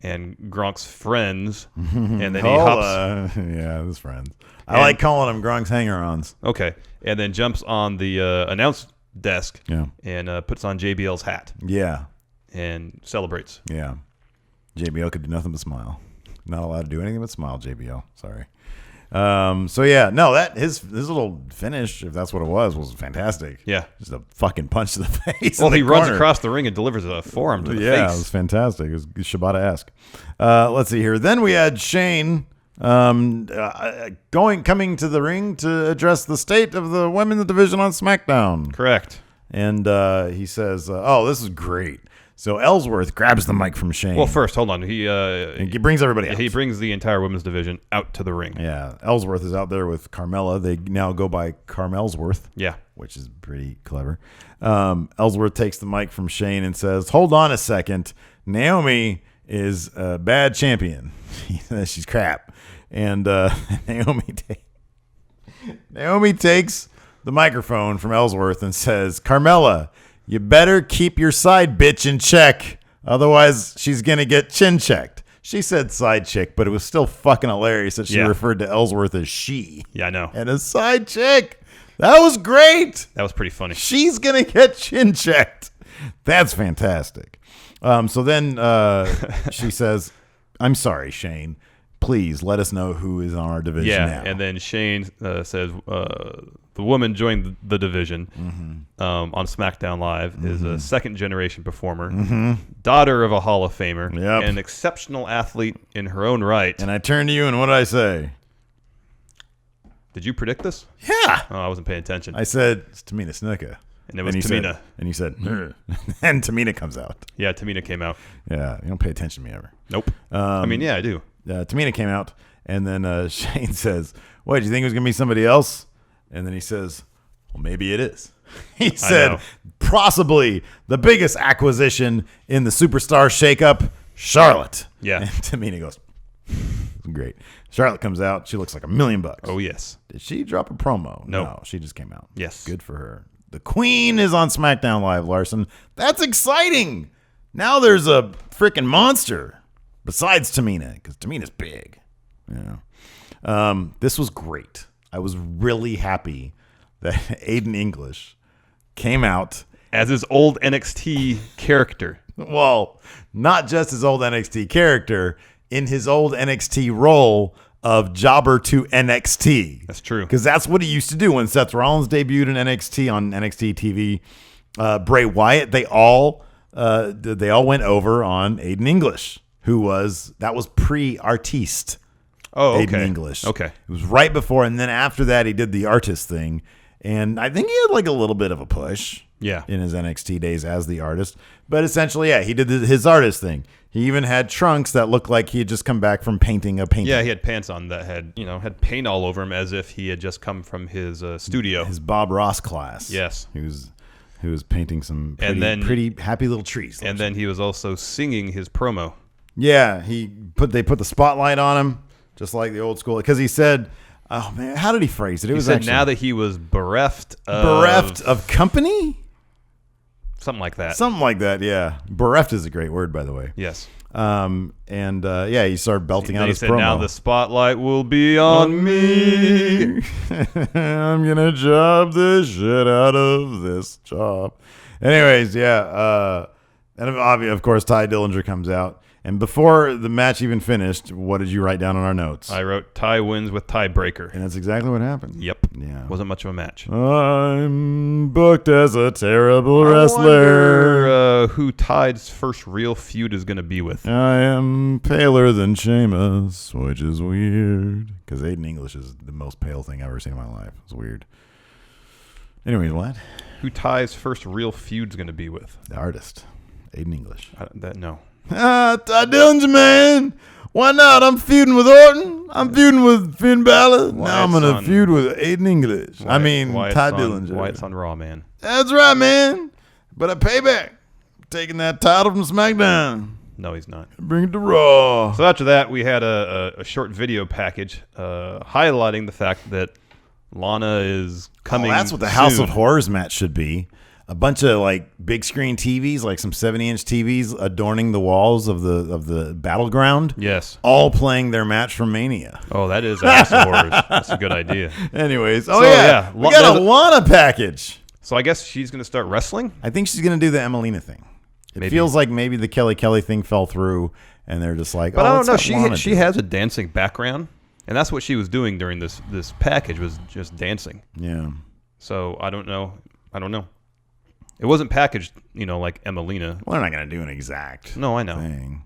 [SPEAKER 6] and Gronk's friends, and then he hops.
[SPEAKER 1] Yeah, his friends. I like calling them Gronk's hanger-ons.
[SPEAKER 6] Okay, and then jumps on the announce desk.
[SPEAKER 1] Yeah.
[SPEAKER 6] And puts on JBL's hat.
[SPEAKER 1] Yeah.
[SPEAKER 6] And celebrates.
[SPEAKER 1] Yeah. JBL could do nothing but smile. Not allowed to do anything but smile. JBL. Sorry. So yeah, no, that his little finish, if that's what it was fantastic.
[SPEAKER 6] Yeah,
[SPEAKER 1] just a fucking punch to the face.
[SPEAKER 6] Well, he runs across the ring and delivers a forearm to the face.
[SPEAKER 1] Yeah, it was fantastic. It was Shibata-esque. Let's see here. Then we had Shane coming to the ring to address the state of the women's division on SmackDown.
[SPEAKER 6] Correct.
[SPEAKER 1] And he says, "Oh, this is great." So Ellsworth grabs the mic from Shane.
[SPEAKER 6] Well, first, hold on. He
[SPEAKER 1] brings everybody out.
[SPEAKER 6] He brings the entire women's division out to the ring.
[SPEAKER 1] Yeah. Ellsworth is out there with Carmella. They now go by Carmelsworth.
[SPEAKER 6] Yeah.
[SPEAKER 1] Which is pretty clever. Ellsworth takes the mic from Shane and says, "Hold on a second. Naomi is a bad champion." He says she's crap. And Naomi takes the microphone from Ellsworth and says, "Carmella, you better keep your side bitch in check. Otherwise, she's going to get chin checked." She said side chick, but it was still fucking hilarious that she referred to Ellsworth as she.
[SPEAKER 6] Yeah, I know.
[SPEAKER 1] And a side chick. That was great.
[SPEAKER 6] That was pretty funny.
[SPEAKER 1] She's going to get chin checked. That's fantastic. So then she says, "I'm sorry, Shane. Please let us know who is on our division now."
[SPEAKER 6] And then Shane says the woman joined the division on SmackDown Live is a second-generation performer, daughter of a Hall of Famer, and an exceptional athlete in her own right.
[SPEAKER 1] And I turned to you, and what did I say?
[SPEAKER 6] Did you predict this?
[SPEAKER 1] Yeah.
[SPEAKER 6] Oh, I wasn't paying attention.
[SPEAKER 1] I said, "It's Tamina Snuka."
[SPEAKER 6] And it was Tamina.
[SPEAKER 1] And you said, and Tamina comes out.
[SPEAKER 6] Yeah, Tamina came out.
[SPEAKER 1] Yeah, you don't pay attention to me ever.
[SPEAKER 6] Nope. I mean, yeah, I do.
[SPEAKER 1] Tamina came out, and then Shane says, "What, do you think it was going to be somebody else?" And then he says, "Well, maybe it is." He said, "Possibly the biggest acquisition in the superstar shakeup, Charlotte."
[SPEAKER 6] Yeah.
[SPEAKER 1] And Tamina goes, "Great." Charlotte comes out. She looks like $1 million.
[SPEAKER 6] Oh, yes.
[SPEAKER 1] Did she drop a promo?
[SPEAKER 6] No.
[SPEAKER 1] No, she just came out.
[SPEAKER 6] Yes.
[SPEAKER 1] Good for her. The Queen is on SmackDown Live, Larson. That's exciting. Now there's a freaking monster besides Tamina, because Tamina's big. Yeah. This was great. I was really happy that Aiden English came out
[SPEAKER 6] as his old NXT character.
[SPEAKER 1] Well, not just his old NXT character, in his old NXT role of jobber to NXT.
[SPEAKER 6] That's true.
[SPEAKER 1] Because that's what he used to do when Seth Rollins debuted in NXT on NXT TV. Bray Wyatt, they all went over on Aiden English, that was pre-artiste.
[SPEAKER 6] Oh, okay.
[SPEAKER 1] Aiden English.
[SPEAKER 6] Okay.
[SPEAKER 1] It was right before, and then after that, he did the artist thing. And I think he had like a little bit of a push in his NXT days as the artist. But essentially, he did his artist thing. He even had trunks that looked like he had just come back from painting a painting.
[SPEAKER 6] Yeah, he had pants on that had paint all over him as if he had just come from his studio.
[SPEAKER 1] His Bob Ross class.
[SPEAKER 6] Yes.
[SPEAKER 1] He was painting some pretty happy little trees.
[SPEAKER 6] And then he was also singing his promo.
[SPEAKER 1] Yeah, they put the spotlight on him, just like the old school. Because he said, oh man, how did he phrase it?
[SPEAKER 6] He said now that he was bereft
[SPEAKER 1] of company?
[SPEAKER 6] Something like that.
[SPEAKER 1] Something like that, yeah. Bereft is a great word, by the way.
[SPEAKER 6] Yes.
[SPEAKER 1] He started belting out his promo.
[SPEAKER 6] He said, now the spotlight will be on me.
[SPEAKER 1] I'm going to job the shit out of this job. Anyways, and of course, Ty Dillinger comes out. And before the match even finished, what did you write down on our notes?
[SPEAKER 6] I wrote Ty wins with tiebreaker.
[SPEAKER 1] And that's exactly what happened.
[SPEAKER 6] Yep.
[SPEAKER 1] Yeah.
[SPEAKER 6] Wasn't much of a match.
[SPEAKER 1] I'm booked as a terrible wrestler.
[SPEAKER 6] I wonder who Ty's first real feud is going to be with.
[SPEAKER 1] I am paler than Sheamus, which is weird. Because Aiden English is the most pale thing I've ever seen in my life. It's weird. Anyways, what?
[SPEAKER 6] Who Ty's first real feud's going to be with?
[SPEAKER 1] The artist. Aiden English.
[SPEAKER 6] No.
[SPEAKER 1] Ty Dillinger, man. Why not? I'm feuding with Orton. I'm feuding with Finn Balor. Now I'm going to feud with Aiden English. Ty Dillinger.
[SPEAKER 6] Wyatt's on Raw, man.
[SPEAKER 1] That's right, man. But at Payback, taking that title from SmackDown.
[SPEAKER 6] No, he's not.
[SPEAKER 1] Bring it to Raw.
[SPEAKER 6] So after that, we had a short video package highlighting the fact that Lana is coming.
[SPEAKER 1] That's what the House
[SPEAKER 6] soon.
[SPEAKER 1] of Horrors match should be. A bunch of like big screen TVs, like some 70-inch TVs adorning the walls of the battleground.
[SPEAKER 6] Yes.
[SPEAKER 1] All playing their match from Mania.
[SPEAKER 6] Oh, that is a House of Horrors. That's a good idea.
[SPEAKER 1] Anyways,
[SPEAKER 6] So, yeah,
[SPEAKER 1] we got a Lana package.
[SPEAKER 6] So I guess she's going to start wrestling?
[SPEAKER 1] I think she's going to do the Emelina thing. It
[SPEAKER 6] Maybe.
[SPEAKER 1] feels like maybe the Kelly thing fell through, and they're just like,
[SPEAKER 6] But I don't know.
[SPEAKER 1] let's have Lana
[SPEAKER 6] She
[SPEAKER 1] do it.
[SPEAKER 6] has a dancing background, and that's what she was doing during this package was just dancing.
[SPEAKER 1] Yeah.
[SPEAKER 6] So I don't know. It wasn't packaged, like Emelina.
[SPEAKER 1] Well, they're not going to do an exact
[SPEAKER 6] No, I know.
[SPEAKER 1] thing.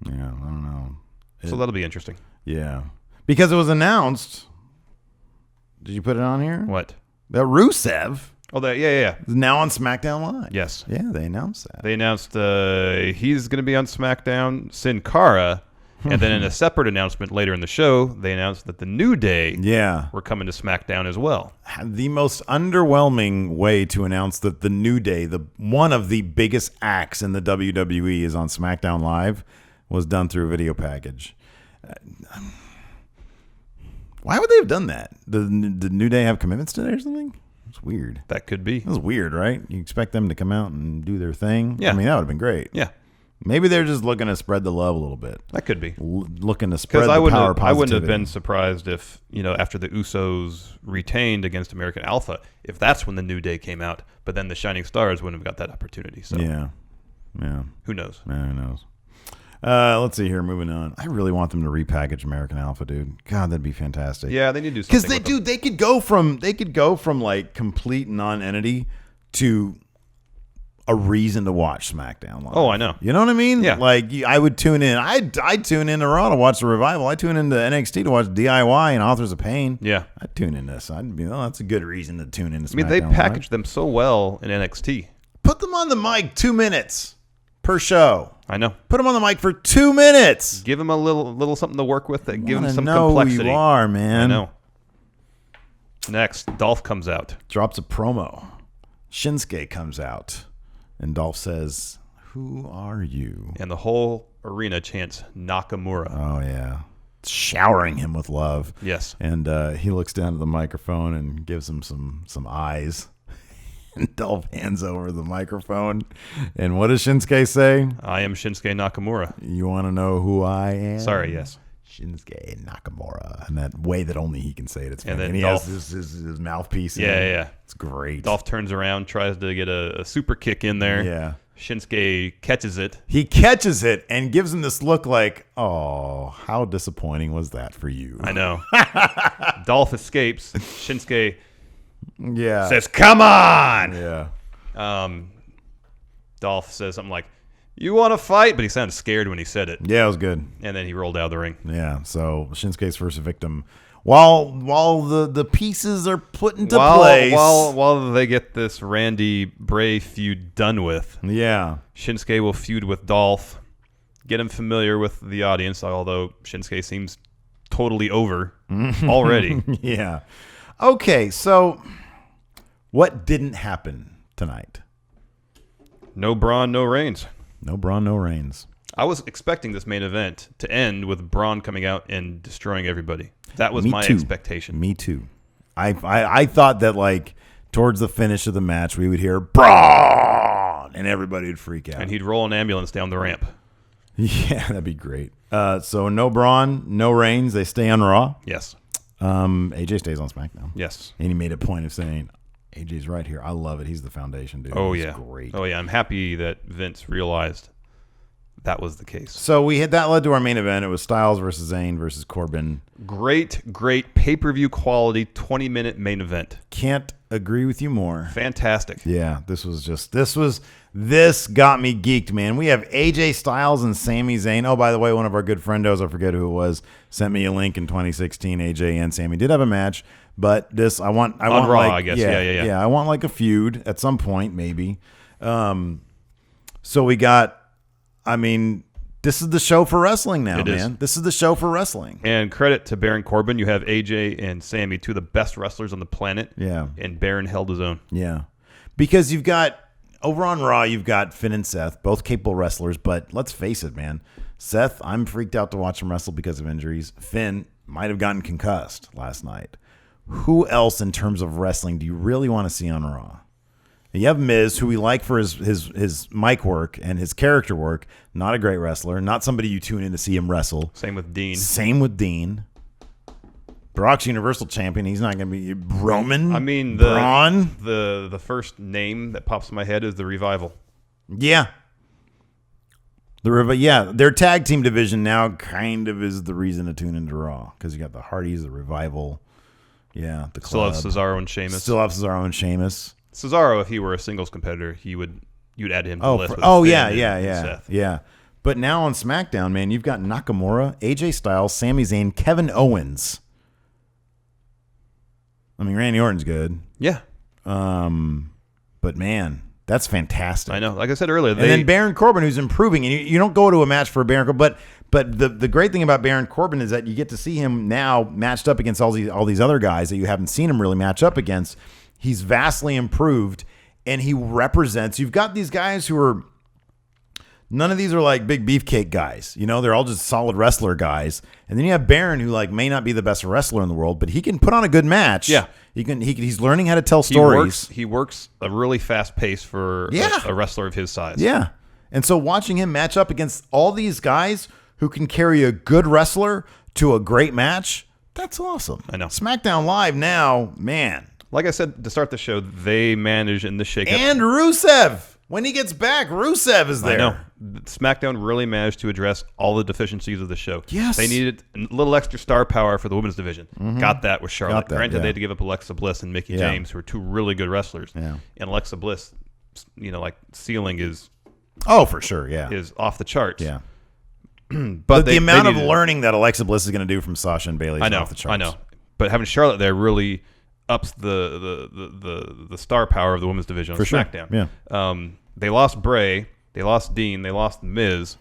[SPEAKER 1] Yeah, I don't know.
[SPEAKER 6] So that'll be interesting.
[SPEAKER 1] Yeah. Because it was announced. Did you put it on here?
[SPEAKER 6] What?
[SPEAKER 1] That Rusev
[SPEAKER 6] Oh, yeah.
[SPEAKER 1] is now on SmackDown Live.
[SPEAKER 6] Yes.
[SPEAKER 1] Yeah, they announced that.
[SPEAKER 6] They announced he's going to be on SmackDown, Sin Cara, and then in a separate announcement later in the show, they announced that the New Day were coming to SmackDown as well.
[SPEAKER 1] The most underwhelming way to announce that the New Day, one of the biggest acts in the WWE, is on SmackDown Live, was done through a video package. Why would they have done that? Did the New Day have commitments today or something? It's weird.
[SPEAKER 6] That could be.
[SPEAKER 1] That's weird, right? You expect them to come out and do their thing?
[SPEAKER 6] Yeah.
[SPEAKER 1] I mean, that would have been great.
[SPEAKER 6] Yeah.
[SPEAKER 1] Maybe they're just looking to spread the love a little bit.
[SPEAKER 6] That could be.
[SPEAKER 1] Looking to spread
[SPEAKER 6] Because
[SPEAKER 1] the power
[SPEAKER 6] I
[SPEAKER 1] positivity.
[SPEAKER 6] wouldn't have been surprised if, after the Usos retained against American Alpha, if that's when the New Day came out, but then the Shining Stars wouldn't have got that opportunity. So
[SPEAKER 1] Yeah.
[SPEAKER 6] Who knows?
[SPEAKER 1] Yeah, who knows? Let's see here. Moving on. I really want them to repackage American Alpha, dude. God, that'd be fantastic.
[SPEAKER 6] Yeah, they need to do something.
[SPEAKER 1] Because they could go from like complete non-entity to a reason to watch SmackDown Live.
[SPEAKER 6] Oh, I know.
[SPEAKER 1] You know what I mean?
[SPEAKER 6] Yeah.
[SPEAKER 1] Like I would tune in. I'd tune in to Raw to watch the Revival. I tune into NXT to watch DIY and Authors of Pain.
[SPEAKER 6] Yeah.
[SPEAKER 1] I'd tune in this. I'd be, that's a good reason to tune into SmackDown.
[SPEAKER 6] I mean, they
[SPEAKER 1] Live.
[SPEAKER 6] packaged them so well in NXT.
[SPEAKER 1] Put them on the mic 2 minutes per show.
[SPEAKER 6] I know.
[SPEAKER 1] Put them on the mic for 2 minutes.
[SPEAKER 6] Give them a little something to work with that gives them some
[SPEAKER 1] know
[SPEAKER 6] complexity.
[SPEAKER 1] Who you are, man.
[SPEAKER 6] I know. Next, Dolph comes out.
[SPEAKER 1] Drops a promo. Shinsuke comes out. And Dolph says, "Who are you?"
[SPEAKER 6] And the whole arena chants Nakamura.
[SPEAKER 1] Oh, yeah. Showering him with love.
[SPEAKER 6] Yes.
[SPEAKER 1] And he looks down at the microphone and gives him some eyes. And Dolph hands over the microphone. And what does Shinsuke say?
[SPEAKER 6] I am Shinsuke Nakamura.
[SPEAKER 1] You want to know who I am?
[SPEAKER 6] Sorry, yes.
[SPEAKER 1] Shinsuke Nakamura. And that way that only he can say it. It's
[SPEAKER 6] And
[SPEAKER 1] funny.
[SPEAKER 6] then
[SPEAKER 1] And he
[SPEAKER 6] Dolph-
[SPEAKER 1] has his mouthpiece. in.
[SPEAKER 6] Yeah.
[SPEAKER 1] It's great.
[SPEAKER 6] Dolph turns around, tries to get a super kick in there.
[SPEAKER 1] Yeah.
[SPEAKER 6] Shinsuke catches it.
[SPEAKER 1] He catches it and gives him this look like, oh, how disappointing was that for you?
[SPEAKER 6] I know. Dolph escapes. Shinsuke
[SPEAKER 1] Yeah.
[SPEAKER 6] says, "Come on!"
[SPEAKER 1] Yeah.
[SPEAKER 6] Dolph says something like, "You want to fight?" But he sounded scared when he said it.
[SPEAKER 1] Yeah, it was good.
[SPEAKER 6] And then he rolled out of the ring.
[SPEAKER 1] Yeah. So Shinsuke's first victim. While the pieces are put into place.
[SPEAKER 6] While they get this Randy Bray feud done with,
[SPEAKER 1] Yeah.
[SPEAKER 6] Shinsuke will feud with Dolph, get him familiar with the audience, although Shinsuke seems totally over already.
[SPEAKER 1] Yeah. Okay, so what didn't happen tonight?
[SPEAKER 6] No Braun, no Reigns.
[SPEAKER 1] No Braun, no Reigns.
[SPEAKER 6] I was expecting this main event to end with Braun coming out and destroying everybody. That was
[SPEAKER 1] Me
[SPEAKER 6] my
[SPEAKER 1] too.
[SPEAKER 6] expectation.
[SPEAKER 1] Me too. I thought that like towards the finish of the match we would hear Braun and everybody would freak out.
[SPEAKER 6] And he'd roll an ambulance down the ramp.
[SPEAKER 1] Yeah, that'd be great. So no Braun, no Reigns. They stay on Raw.
[SPEAKER 6] Yes.
[SPEAKER 1] AJ stays on SmackDown.
[SPEAKER 6] Yes.
[SPEAKER 1] And he made a point of saying, AJ's right here. I love it. He's the foundation, dude.
[SPEAKER 6] Oh,
[SPEAKER 1] He's
[SPEAKER 6] yeah.
[SPEAKER 1] great.
[SPEAKER 6] Oh, yeah. I'm happy that Vince realized that was the case.
[SPEAKER 1] So that led to our main event. It was Styles versus Zayn versus Corbin.
[SPEAKER 6] Great pay-per-view quality 20-minute main event.
[SPEAKER 1] Can't agree with you more.
[SPEAKER 6] Fantastic.
[SPEAKER 1] Yeah, this got me geeked, man. We have AJ Styles and Sami Zayn. Oh, by the way, one of our good friendos, I forget who it was, sent me a link in 2016. AJ and Sami did have a match, but I want
[SPEAKER 6] Raw,
[SPEAKER 1] like,
[SPEAKER 6] I guess.
[SPEAKER 1] Yeah, I want like a feud at some point, maybe. So we got, this is the show for wrestling now, man. This is the show for wrestling.
[SPEAKER 6] And credit to Baron Corbin. You have AJ and Sami, two of the best wrestlers on the planet.
[SPEAKER 1] Yeah.
[SPEAKER 6] And Baron held his own.
[SPEAKER 1] Yeah. Because you've got, over on Raw, you've got Finn and Seth, both capable wrestlers. But let's face it, man. Seth, I'm freaked out to watch him wrestle because of injuries. Finn might have gotten concussed last night. Who else in terms of wrestling do you really want to see on Raw? You have Miz, who we like for his mic work and his character work. Not a great wrestler. Not somebody you tune in to see him wrestle.
[SPEAKER 6] Same with Dean.
[SPEAKER 1] Brock's Universal Champion. He's not going to be Roman.
[SPEAKER 6] Braun. The first name that pops in my head is the Revival.
[SPEAKER 1] Yeah. Their tag team division now kind of is the reason to tune into Raw, because you got the Hardys, the Revival. Yeah, the club.
[SPEAKER 6] Still have Cesaro and Sheamus. Cesaro, if he were a singles competitor, you'd add him to the list.
[SPEAKER 1] Yeah. But now on SmackDown, man, you've got Nakamura, AJ Styles, Sami Zayn, Kevin Owens. Randy Orton's good.
[SPEAKER 6] Yeah.
[SPEAKER 1] But man, that's fantastic.
[SPEAKER 6] I know. Like I said earlier,
[SPEAKER 1] and then Baron Corbin, who's improving, and you don't go to a match for Baron Corbin, but the great thing about Baron Corbin is that you get to see him now matched up against all these other guys that you haven't seen him really match up against. He's vastly improved, and he represents. You've got these guys who are, none of these are like big beefcake guys. They're all just solid wrestler guys. And then you have Baron, who like may not be the best wrestler in the world, but he can put on a good match.
[SPEAKER 6] Yeah,
[SPEAKER 1] he's learning how to tell stories.
[SPEAKER 6] He works a really fast pace for a wrestler of his size.
[SPEAKER 1] Yeah, and so watching him match up against all these guys who can carry a good wrestler to a great match, that's awesome.
[SPEAKER 6] I know.
[SPEAKER 1] SmackDown Live now, man.
[SPEAKER 6] Like I said to start the show, they manage in the shakeup.
[SPEAKER 1] And Rusev. When he gets back, Rusev is there.
[SPEAKER 6] I know. SmackDown really managed to address all the deficiencies of the show.
[SPEAKER 1] Yes.
[SPEAKER 6] They needed a little extra star power for the women's division. Mm-hmm. Got that with Charlotte. Granted, they had to give up Alexa Bliss and Mickie James, who are two really good wrestlers.
[SPEAKER 1] Yeah.
[SPEAKER 6] And Alexa Bliss, ceiling is...
[SPEAKER 1] Oh, for sure, yeah.
[SPEAKER 6] Is off the charts.
[SPEAKER 1] Yeah.
[SPEAKER 6] but
[SPEAKER 1] the amount of learning that Alexa Bliss is going to do from Sasha and Bayley is off the charts.
[SPEAKER 6] I know. But having Charlotte there really ups the star power of the women's division on SmackDown.
[SPEAKER 1] Sure. Yeah.
[SPEAKER 6] They lost Bray, they lost Dean, they lost Miz,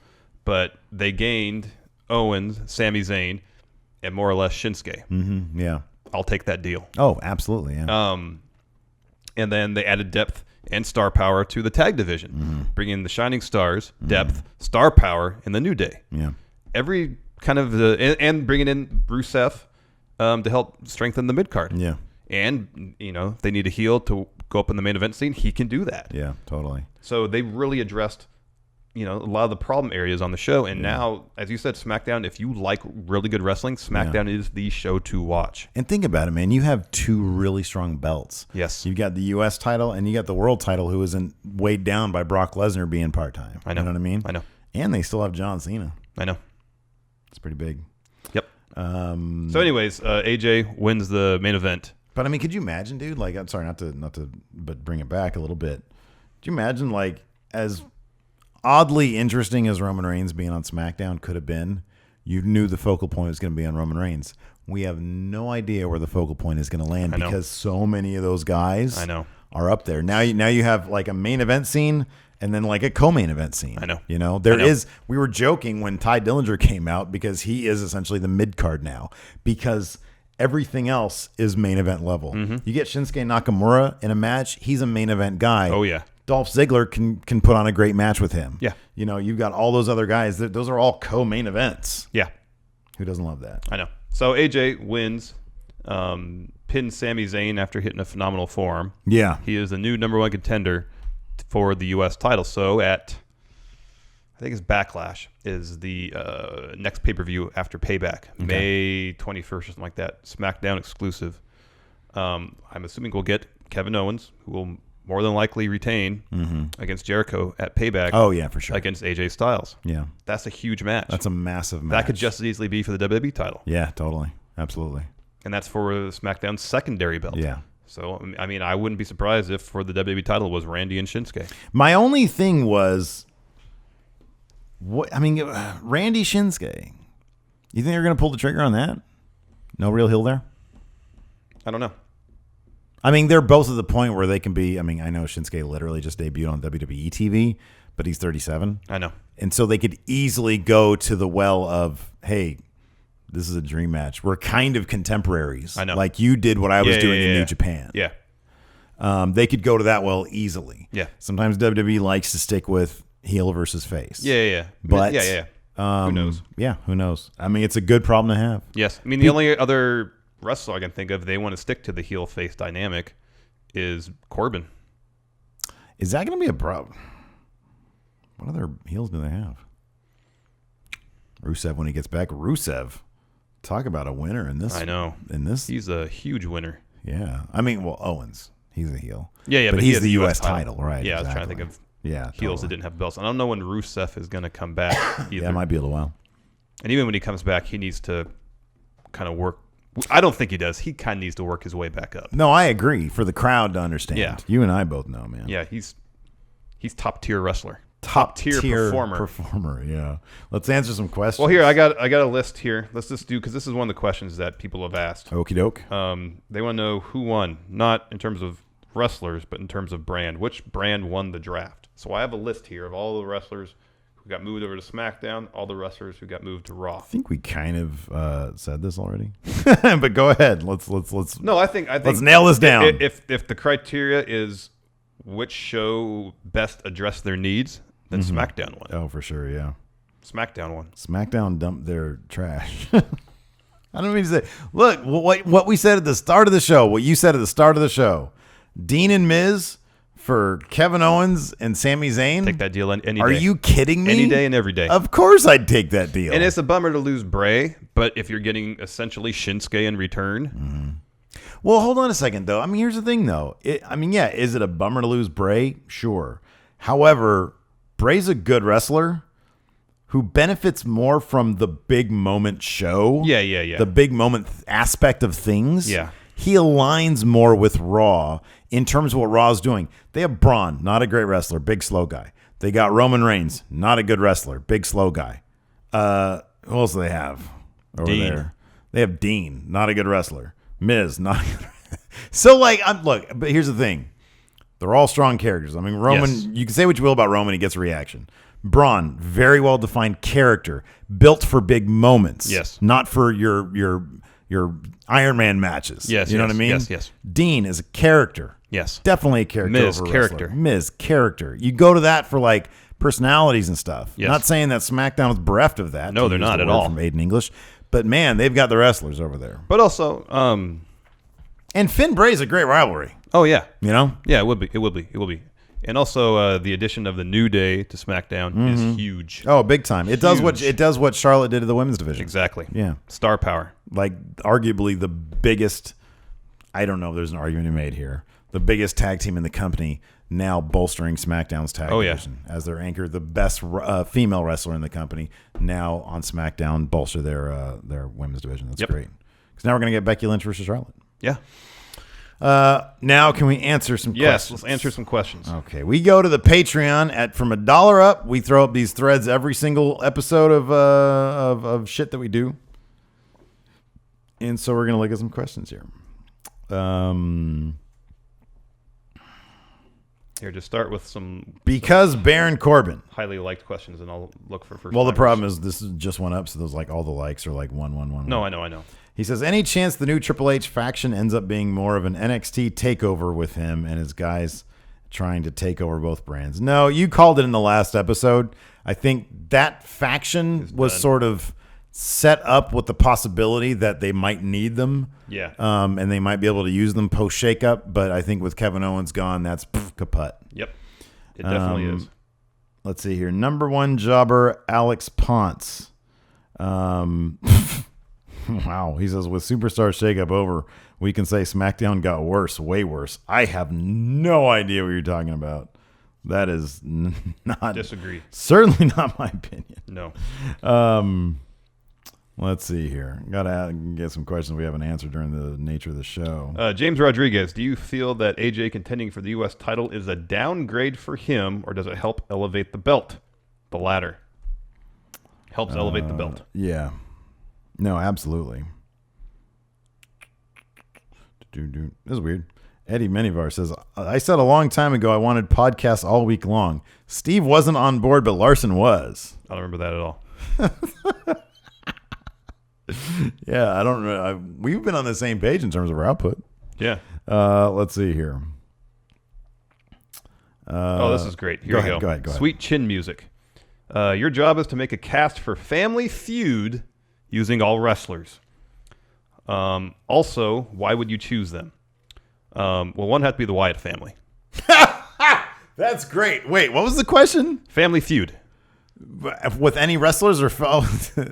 [SPEAKER 6] but they gained Owens, Sami Zayn, and more or less Shinsuke.
[SPEAKER 1] Mm-hmm. Yeah.
[SPEAKER 6] I'll take that deal.
[SPEAKER 1] Oh, absolutely. Yeah.
[SPEAKER 6] And then they added depth and star power to the tag division, bringing in the Shining Stars, depth, star power, and the New Day.
[SPEAKER 1] Yeah.
[SPEAKER 6] Every kind of and bringing in Rusev to help strengthen the mid card.
[SPEAKER 1] Yeah.
[SPEAKER 6] And, if they need a heel to go up in the main event scene, he can do that.
[SPEAKER 1] Yeah, totally.
[SPEAKER 6] So they really addressed, a lot of the problem areas on the show. And now, as you said, SmackDown, if you like really good wrestling, SmackDown is the show to watch.
[SPEAKER 1] And think about it, man. You have two really strong belts.
[SPEAKER 6] Yes.
[SPEAKER 1] You've got the U.S. title and you got the world title, who isn't weighed down by Brock Lesnar being part-time.
[SPEAKER 6] I know.
[SPEAKER 1] You know what I mean?
[SPEAKER 6] I know.
[SPEAKER 1] And they still have John Cena.
[SPEAKER 6] I know.
[SPEAKER 1] It's pretty big.
[SPEAKER 6] Yep. So anyways, AJ wins the main event.
[SPEAKER 1] But could you imagine, dude? Like, I'm sorry, not to, but bring it back a little bit. Do you imagine, like, as oddly interesting as Roman Reigns being on SmackDown could have been, you knew the focal point was going to be on Roman Reigns. We have no idea where the focal point is going to land because so many of those guys are up there. Now you have like a main event scene and then like a co-main event scene.
[SPEAKER 6] I know.
[SPEAKER 1] We were joking when Ty Dillinger came out because he is essentially the mid card now because everything else is main event level. Mm-hmm. You get Shinsuke Nakamura in a match, he's a main event guy.
[SPEAKER 6] Oh, yeah.
[SPEAKER 1] Dolph Ziggler can put on a great match with him.
[SPEAKER 6] Yeah.
[SPEAKER 1] You've got all those other guys. Those are all co-main events.
[SPEAKER 6] Yeah.
[SPEAKER 1] Who doesn't love that?
[SPEAKER 6] I know. So AJ wins, pins Sami Zayn after hitting a phenomenal form.
[SPEAKER 1] Yeah.
[SPEAKER 6] He is the new number one contender for the U.S. title. So I think it's Backlash is the next pay-per-view after Payback, May 21st or something like that. SmackDown exclusive. I'm assuming we'll get Kevin Owens, who will more than likely retain against Jericho at Payback.
[SPEAKER 1] Oh, yeah, for sure.
[SPEAKER 6] Against AJ Styles.
[SPEAKER 1] Yeah.
[SPEAKER 6] That's a huge match.
[SPEAKER 1] That's a massive match.
[SPEAKER 6] That could just as easily be for the WWE title.
[SPEAKER 1] Yeah, totally. Absolutely.
[SPEAKER 6] And that's for SmackDown's secondary belt.
[SPEAKER 1] Yeah.
[SPEAKER 6] So, I mean, I wouldn't be surprised if for the WWE title was Randy and Shinsuke.
[SPEAKER 1] My only thing was, Randy Shinsuke. You think they're going to pull the trigger on that? No real heel there?
[SPEAKER 6] I don't know.
[SPEAKER 1] I mean, they're both at the point where they can be. I mean, I know Shinsuke literally just debuted on WWE TV, but he's 37.
[SPEAKER 6] I know.
[SPEAKER 1] And so they could easily go to the well of, hey, this is a dream match. We're kind of contemporaries.
[SPEAKER 6] I know.
[SPEAKER 1] Like you did what I was doing in New Japan.
[SPEAKER 6] Yeah.
[SPEAKER 1] They could go to that well easily.
[SPEAKER 6] Yeah.
[SPEAKER 1] Sometimes WWE likes to stick with heel versus face.
[SPEAKER 6] Yeah.
[SPEAKER 1] But
[SPEAKER 6] who knows?
[SPEAKER 1] Yeah, who knows? I mean, it's a good problem to have.
[SPEAKER 6] Yes. I mean, the only other wrestler I can think of, they want to stick to the heel face dynamic, is Corbin.
[SPEAKER 1] Is that going to be a problem? What other heels do they have? Rusev when he gets back. Rusev, talk about a winner in this.
[SPEAKER 6] I know.
[SPEAKER 1] In this,
[SPEAKER 6] he's a huge winner.
[SPEAKER 1] Yeah, I mean, well, Owens, he's a heel.
[SPEAKER 6] Yeah,
[SPEAKER 1] but he's the U.S. title, right?
[SPEAKER 6] Yeah, exactly. I was trying to think of heels that didn't have belts. I don't know when Rusev is going to come back either.
[SPEAKER 1] Yeah, it might be a little while.
[SPEAKER 6] And even when he comes back, he needs to kind of work. I don't think he does. He kind of needs to work his way back up.
[SPEAKER 1] No, I agree. For the crowd to understand.
[SPEAKER 6] Yeah.
[SPEAKER 1] You and I both know, man.
[SPEAKER 6] Yeah, he's top tier wrestler.
[SPEAKER 1] Top
[SPEAKER 6] tier
[SPEAKER 1] performer. Yeah. Let's answer some questions.
[SPEAKER 6] Well, here I got a list here. Let's just do, because this is one of the questions that people have asked.
[SPEAKER 1] Okie doke.
[SPEAKER 6] They want to know who won, not in terms of wrestlers, but in terms of brand. Which brand won the draft? So I have a list here of all the wrestlers who got moved over to SmackDown, all the wrestlers who got moved to Raw.
[SPEAKER 1] I think we kind of said this already, but go ahead. Let's.
[SPEAKER 6] No, I think
[SPEAKER 1] let's nail this down.
[SPEAKER 6] If the criteria is which show best addressed their needs, then SmackDown won.
[SPEAKER 1] Oh, for sure, yeah.
[SPEAKER 6] SmackDown won.
[SPEAKER 1] SmackDown dumped their trash. I don't mean to say. Look, what we said at the start of the show. What you said at the start of the show. Dean and Miz for Kevin Owens and Sami Zayn.
[SPEAKER 6] Take that deal any day.
[SPEAKER 1] Are you kidding me?
[SPEAKER 6] Any day and every day.
[SPEAKER 1] Of course I'd take that deal.
[SPEAKER 6] And it's a bummer to lose Bray, but if you're getting essentially Shinsuke in return.
[SPEAKER 1] Well, hold on a second, though. I mean, here's the thing, though. Is it a bummer to lose Bray? Sure. However, Bray's a good wrestler who benefits more from the big moment show.
[SPEAKER 6] Yeah.
[SPEAKER 1] The big moment aspect of things.
[SPEAKER 6] Yeah.
[SPEAKER 1] He aligns more with Raw in terms of what Raw's doing. They have Braun, not a great wrestler, big slow guy. They got Roman Reigns, not a good wrestler, big slow guy. Who else do they have over there? They have Dean, not a good wrestler. Miz, not a good So, but here's the thing. They're all strong characters. I mean, Roman, You can say what you will about Roman, he gets a reaction. Braun, very well-defined character, built for big moments.
[SPEAKER 6] Yes.
[SPEAKER 1] Not for your Iron Man matches.
[SPEAKER 6] Yes.
[SPEAKER 1] You know what I mean?
[SPEAKER 6] Yes.
[SPEAKER 1] Dean is a character.
[SPEAKER 6] Yes.
[SPEAKER 1] Definitely a character.
[SPEAKER 6] Miz,
[SPEAKER 1] over a
[SPEAKER 6] character.
[SPEAKER 1] wrestler. Miz, character. You go to that for personalities and stuff.
[SPEAKER 6] Yes.
[SPEAKER 1] Not saying that SmackDown is bereft of that.
[SPEAKER 6] No, they're not at all.
[SPEAKER 1] From Aiden English. But man, they've got the wrestlers over there.
[SPEAKER 6] But also,
[SPEAKER 1] and Finn Bray's a great rivalry.
[SPEAKER 6] Oh yeah.
[SPEAKER 1] You know?
[SPEAKER 6] Yeah, it would be. And also, the addition of the New Day to SmackDown is huge.
[SPEAKER 1] Oh, big time! It does what Charlotte did to the women's division.
[SPEAKER 6] Exactly.
[SPEAKER 1] Yeah,
[SPEAKER 6] star power.
[SPEAKER 1] Arguably the biggest. I don't know if there's an argument to be made here. The biggest tag team in the company now bolstering SmackDown's tag division as their anchor. The best female wrestler in the company now on SmackDown bolster their women's division. That's great. Because now we're gonna get Becky Lynch versus Charlotte.
[SPEAKER 6] Yeah.
[SPEAKER 1] Now can we answer some questions?
[SPEAKER 6] Yes, let's answer some questions.
[SPEAKER 1] Okay, we go to the Patreon from $1 up. We throw up these threads every single episode of shit that we do. And so we're going to look at some questions here.
[SPEAKER 6] Here, just start with some
[SPEAKER 1] because Baron Corbin
[SPEAKER 6] highly liked questions, and I'll look for first.
[SPEAKER 1] Well, the problem is this just went up, so there's all the likes are 1.
[SPEAKER 6] No, I know.
[SPEAKER 1] He says, any chance the new Triple H faction ends up being more of an NXT takeover with him and his guys trying to take over both brands? No, you called it in the last episode. I think that faction was sort of set up with the possibility that they might need them.
[SPEAKER 6] Yeah.
[SPEAKER 1] And they might be able to use them post shakeup. But I think with Kevin Owens gone, that's kaput.
[SPEAKER 6] Yep. It definitely is.
[SPEAKER 1] Let's see here. Number one jobber, Alex Ponce. Wow. He says, with Superstar Shakeup over, we can say SmackDown got worse, way worse. I have no idea what you're talking about. That is not...
[SPEAKER 6] Disagree.
[SPEAKER 1] Certainly not my opinion.
[SPEAKER 6] No.
[SPEAKER 1] Let's see here. Got to get some questions we haven't answered during the nature of the show.
[SPEAKER 6] James Rodriguez, do you feel that AJ contending for the U.S. title is a downgrade for him, or does it help elevate the belt? The latter. Helps elevate the belt.
[SPEAKER 1] Yeah. No, absolutely. This is weird. Eddie Minivar says, I said a long time ago I wanted podcasts all week long. Steve wasn't on board, but Larson was.
[SPEAKER 6] I don't remember that at all.
[SPEAKER 1] Yeah, I don't know. We've been on the same page in terms of our output.
[SPEAKER 6] Yeah.
[SPEAKER 1] Let's see here.
[SPEAKER 6] This is great. Here we go.
[SPEAKER 1] Go ahead.
[SPEAKER 6] Sweet Chin Music. Your job is to make a cast for Family Feud using all wrestlers. Also, why would you choose them? Well, one had to be the Wyatt family.
[SPEAKER 1] That's great. Wait, what was the question?
[SPEAKER 6] Family Feud.
[SPEAKER 1] With any wrestlers or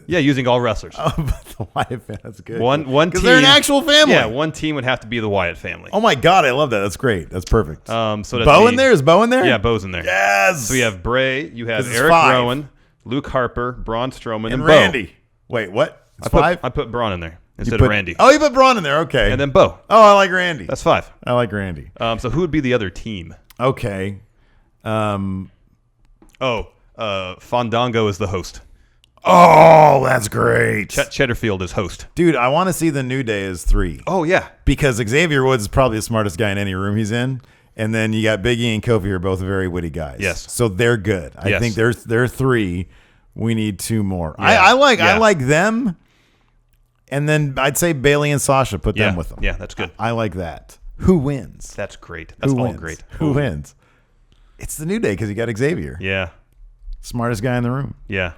[SPEAKER 6] Yeah, using all wrestlers.
[SPEAKER 1] Oh, but the Wyatt family. That's good.
[SPEAKER 6] One team.
[SPEAKER 1] Because they're an actual family.
[SPEAKER 6] Yeah, one team would have to be the Wyatt family.
[SPEAKER 1] Oh my God, I love that. That's great. That's perfect.
[SPEAKER 6] So that's
[SPEAKER 1] Bo in there? Is Bo in there?
[SPEAKER 6] Yeah, Bo's in there.
[SPEAKER 1] Yes.
[SPEAKER 6] So we have Bray, you have
[SPEAKER 1] 'Cause it's
[SPEAKER 6] Eric
[SPEAKER 1] 5.
[SPEAKER 6] Rowan, Luke Harper, Braun Strowman, and Bo.
[SPEAKER 1] Randy. Wait, what? It's 5?
[SPEAKER 6] I put Braun in there instead of Randy.
[SPEAKER 1] Oh, you put Braun in there. Okay.
[SPEAKER 6] And then Bo.
[SPEAKER 1] Oh, I like Randy.
[SPEAKER 6] That's 5.
[SPEAKER 1] I like Randy.
[SPEAKER 6] So who would be the other team?
[SPEAKER 1] Okay.
[SPEAKER 6] Fandango is the host.
[SPEAKER 1] Oh, that's great.
[SPEAKER 6] Cheddarfield is host.
[SPEAKER 1] Dude, I want to see the New Day as 3.
[SPEAKER 6] Oh, yeah.
[SPEAKER 1] Because Xavier Woods is probably the smartest guy in any room he's in. And then you got Big E and Kofi are both very witty guys.
[SPEAKER 6] Yes.
[SPEAKER 1] So they're good. I think they're 3. We need 2 more.
[SPEAKER 6] Yeah.
[SPEAKER 1] I like them. And then I'd say Bailey and Sasha, put them with them.
[SPEAKER 6] Yeah, that's good.
[SPEAKER 1] I like that. Who wins?
[SPEAKER 6] That's great. That's all great.
[SPEAKER 1] Who wins? It's the New Day because you got Xavier.
[SPEAKER 6] Yeah.
[SPEAKER 1] Smartest guy in the room.
[SPEAKER 6] Yeah.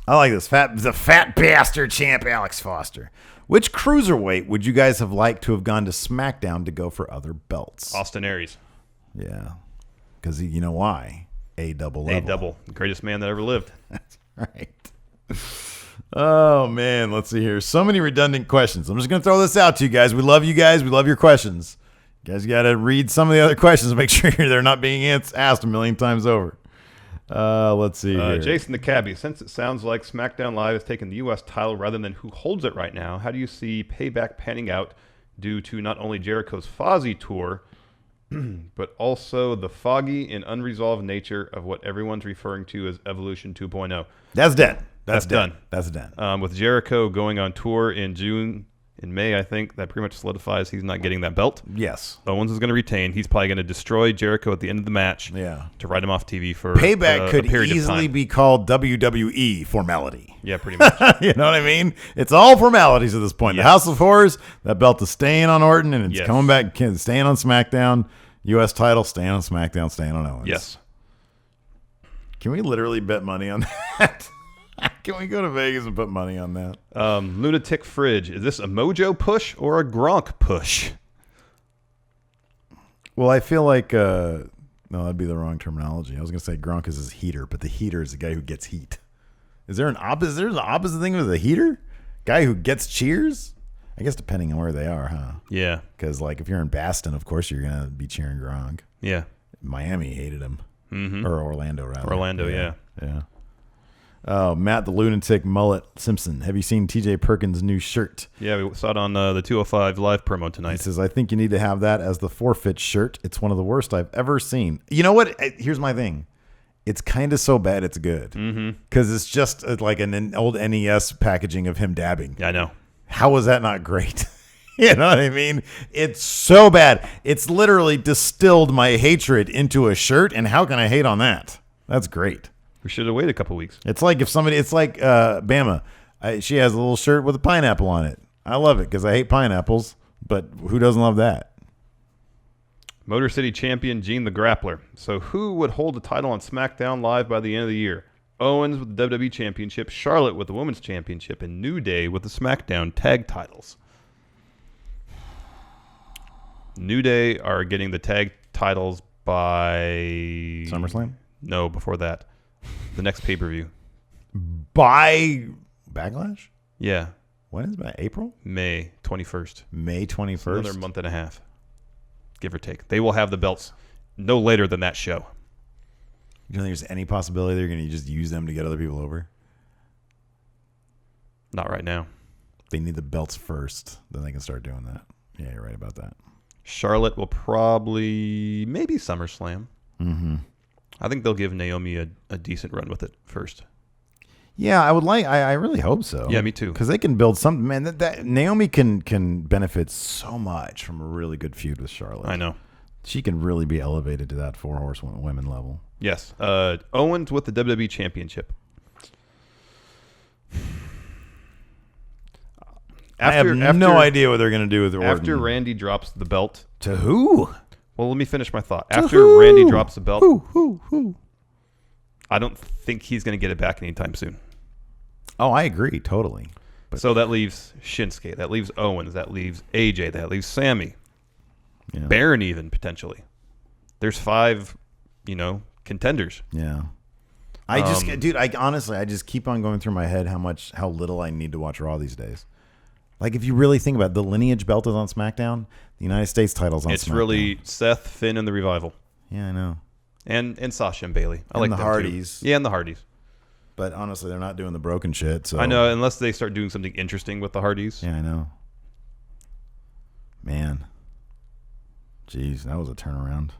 [SPEAKER 1] I like this. The fat bastard champ, Alex Foster. Which cruiserweight would you guys have liked to have gone to SmackDown to go for other belts?
[SPEAKER 6] Austin Aries.
[SPEAKER 1] Yeah. Because you know why? A-double.
[SPEAKER 6] Greatest man that ever lived.
[SPEAKER 1] That's right. Oh, man. Let's see here. So many redundant questions. I'm just going to throw this out to you guys. We love you guys. We love your questions. You guys got to read some of the other questions and make sure they're not being asked a million times over. Let's see here.
[SPEAKER 6] Jason the Cabbie, since it sounds like SmackDown Live has taken the U.S. title rather than who holds it right now, how do you see Payback panning out due to not only Jericho's Fozzy tour, but also the foggy and unresolved nature of what everyone's referring to as Evolution 2.0?
[SPEAKER 1] That's dead.
[SPEAKER 6] That's done.
[SPEAKER 1] That's done.
[SPEAKER 6] With Jericho going on tour in May, I think that pretty much solidifies he's not getting that belt.
[SPEAKER 1] Yes.
[SPEAKER 6] Owens is going to retain. He's probably going to destroy Jericho at the end of the match.
[SPEAKER 1] Yeah.
[SPEAKER 6] To write him off TV for
[SPEAKER 1] Payback could
[SPEAKER 6] a period
[SPEAKER 1] easily
[SPEAKER 6] of time.
[SPEAKER 1] be called WWE formality.
[SPEAKER 6] Yeah, pretty much.
[SPEAKER 1] You know what I mean? It's all formalities at this point.
[SPEAKER 6] Yes.
[SPEAKER 1] The House of Horrors, that belt is staying on Orton, and it's
[SPEAKER 6] Yes.
[SPEAKER 1] coming back, staying on SmackDown. U.S. title, staying on SmackDown, staying on Owens.
[SPEAKER 6] Yes.
[SPEAKER 1] Can we literally bet money on that? Can we go to Vegas and put money on that?
[SPEAKER 6] Lunatic Fridge. Is this a Mojo push or a Gronk push?
[SPEAKER 1] Well, I feel like no, that'd be the wrong terminology. I was going to say Gronk is his heater, but the heater is the guy who gets heat. Is there an opposite? There's an opposite thing with a heater? Guy who gets cheers? I guess depending on where they are, huh?
[SPEAKER 6] Yeah.
[SPEAKER 1] Because like if you're in Boston, of course you're going to be cheering Gronk.
[SPEAKER 6] Yeah.
[SPEAKER 1] Miami hated him.
[SPEAKER 6] Mm-hmm.
[SPEAKER 1] Or Orlando, rather.
[SPEAKER 6] Orlando, yeah.
[SPEAKER 1] Yeah. Oh, Matt the Lunatic Mullet Simpson. Have you seen TJ Perkins' new shirt?
[SPEAKER 6] Yeah, we saw it on the 205 live promo
[SPEAKER 1] He
[SPEAKER 6] tonight.
[SPEAKER 1] says, I think you need to have that as the forfeit shirt. It's one of the worst I've ever seen. You know what? Here's my thing. It's kind of so bad it's good. Because it's just like an old NES packaging of him dabbing.
[SPEAKER 6] Yeah, I know.
[SPEAKER 1] How was that not great? You know what I mean? It's so bad. It's literally distilled my hatred into a shirt, and how can I hate on that? That's great.
[SPEAKER 6] We should have waited a couple weeks.
[SPEAKER 1] It's like if somebody, it's like Bama. She has a little shirt with a pineapple on it. I love it because I hate pineapples, but who doesn't love that?
[SPEAKER 6] Motor City Champion Gene the Grappler. So who would hold the title on SmackDown Live by the end of the year? Owens with the WWE Championship, Charlotte with the Women's Championship, and New Day with the SmackDown Tag titles. New Day are getting the tag titles by
[SPEAKER 1] SummerSlam?
[SPEAKER 6] No, before that. The next pay-per-view.
[SPEAKER 1] By Backlash?
[SPEAKER 6] Yeah.
[SPEAKER 1] When is that? April?
[SPEAKER 6] May 21st.
[SPEAKER 1] May 21st?
[SPEAKER 6] Another month and a half, give or take. They will have the belts no later than that show.
[SPEAKER 1] You don't think there's any possibility they're going to just use them to get other people over?
[SPEAKER 6] Not right now.
[SPEAKER 1] They need the belts first. Then they can start doing that. Yeah, you're right about that.
[SPEAKER 6] Charlotte will probably, maybe SummerSlam.
[SPEAKER 1] Mm-hmm.
[SPEAKER 6] I think they'll give Naomi a decent run with it first.
[SPEAKER 1] Yeah, I really hope so.
[SPEAKER 6] Yeah, me too.
[SPEAKER 1] Because they can build something. Man, that Naomi can benefit so much from a really good feud with Charlotte.
[SPEAKER 6] I know.
[SPEAKER 1] She can really be elevated to that 4 horsewomen level.
[SPEAKER 6] Yes. Owens with the WWE Championship.
[SPEAKER 1] I have no idea what they're going to do with Orton.
[SPEAKER 6] After Randy drops the belt.
[SPEAKER 1] To who?
[SPEAKER 6] Well, let me finish my thought. After Randy drops the belt.
[SPEAKER 1] Who?
[SPEAKER 6] I don't think he's going to get it back anytime soon.
[SPEAKER 1] Oh, I agree. Totally. But
[SPEAKER 6] so that leaves Shinsuke. That leaves Owens. That leaves AJ. That leaves Sammy.
[SPEAKER 1] Yeah.
[SPEAKER 6] Baron even, potentially. There's 5, contenders.
[SPEAKER 1] Yeah. I just keep on going through my head how little I need to watch Raw these days. Like, if you really think about it, the lineage belt is on SmackDown. The United States title's on SmackDown. It's
[SPEAKER 6] really Seth, Finn, and the Revival.
[SPEAKER 1] Yeah, I know.
[SPEAKER 6] And Sasha and Bailey. I like
[SPEAKER 1] the
[SPEAKER 6] them
[SPEAKER 1] Hardys.
[SPEAKER 6] Too. Yeah, and the Hardys.
[SPEAKER 1] But honestly, they're not doing the broken shit. So
[SPEAKER 6] I know, unless they start doing something interesting with the Hardys.
[SPEAKER 1] Yeah, I know. Man. Jeez, that was a turnaround.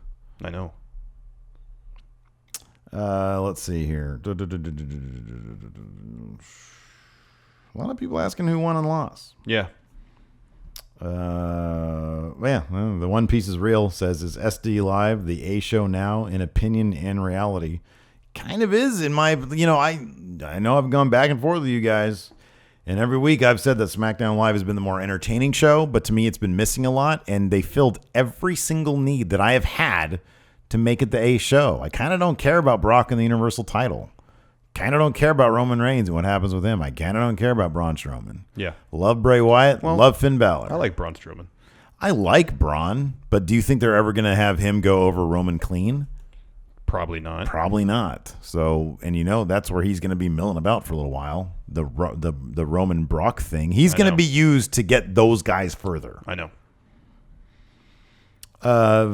[SPEAKER 6] I know.
[SPEAKER 1] Let's see here. A lot of people asking who won and lost.
[SPEAKER 6] Yeah.
[SPEAKER 1] The One Piece is real says, is SD Live the A show now in opinion and reality? Kind of is in my, I know I've gone back and forth with you guys, and every week I've said that SmackDown Live has been the more entertaining show, but to me it's been missing a lot, and they filled every single need that I have had to make it the A show. I kind of don't care about Brock and the Universal title. Kind of don't care about Roman Reigns and what happens with him. I kind of don't care about Braun Strowman.
[SPEAKER 6] Yeah.
[SPEAKER 1] Love Bray Wyatt. Love Finn Balor.
[SPEAKER 6] I like Braun Strowman.
[SPEAKER 1] I like Braun, but do you think they're ever going to have him go over Roman clean?
[SPEAKER 6] Probably not.
[SPEAKER 1] Probably not. So, and that's where he's going to be milling about for a little while. The Roman Brock thing. He's going to be used to get those guys further.
[SPEAKER 6] I know.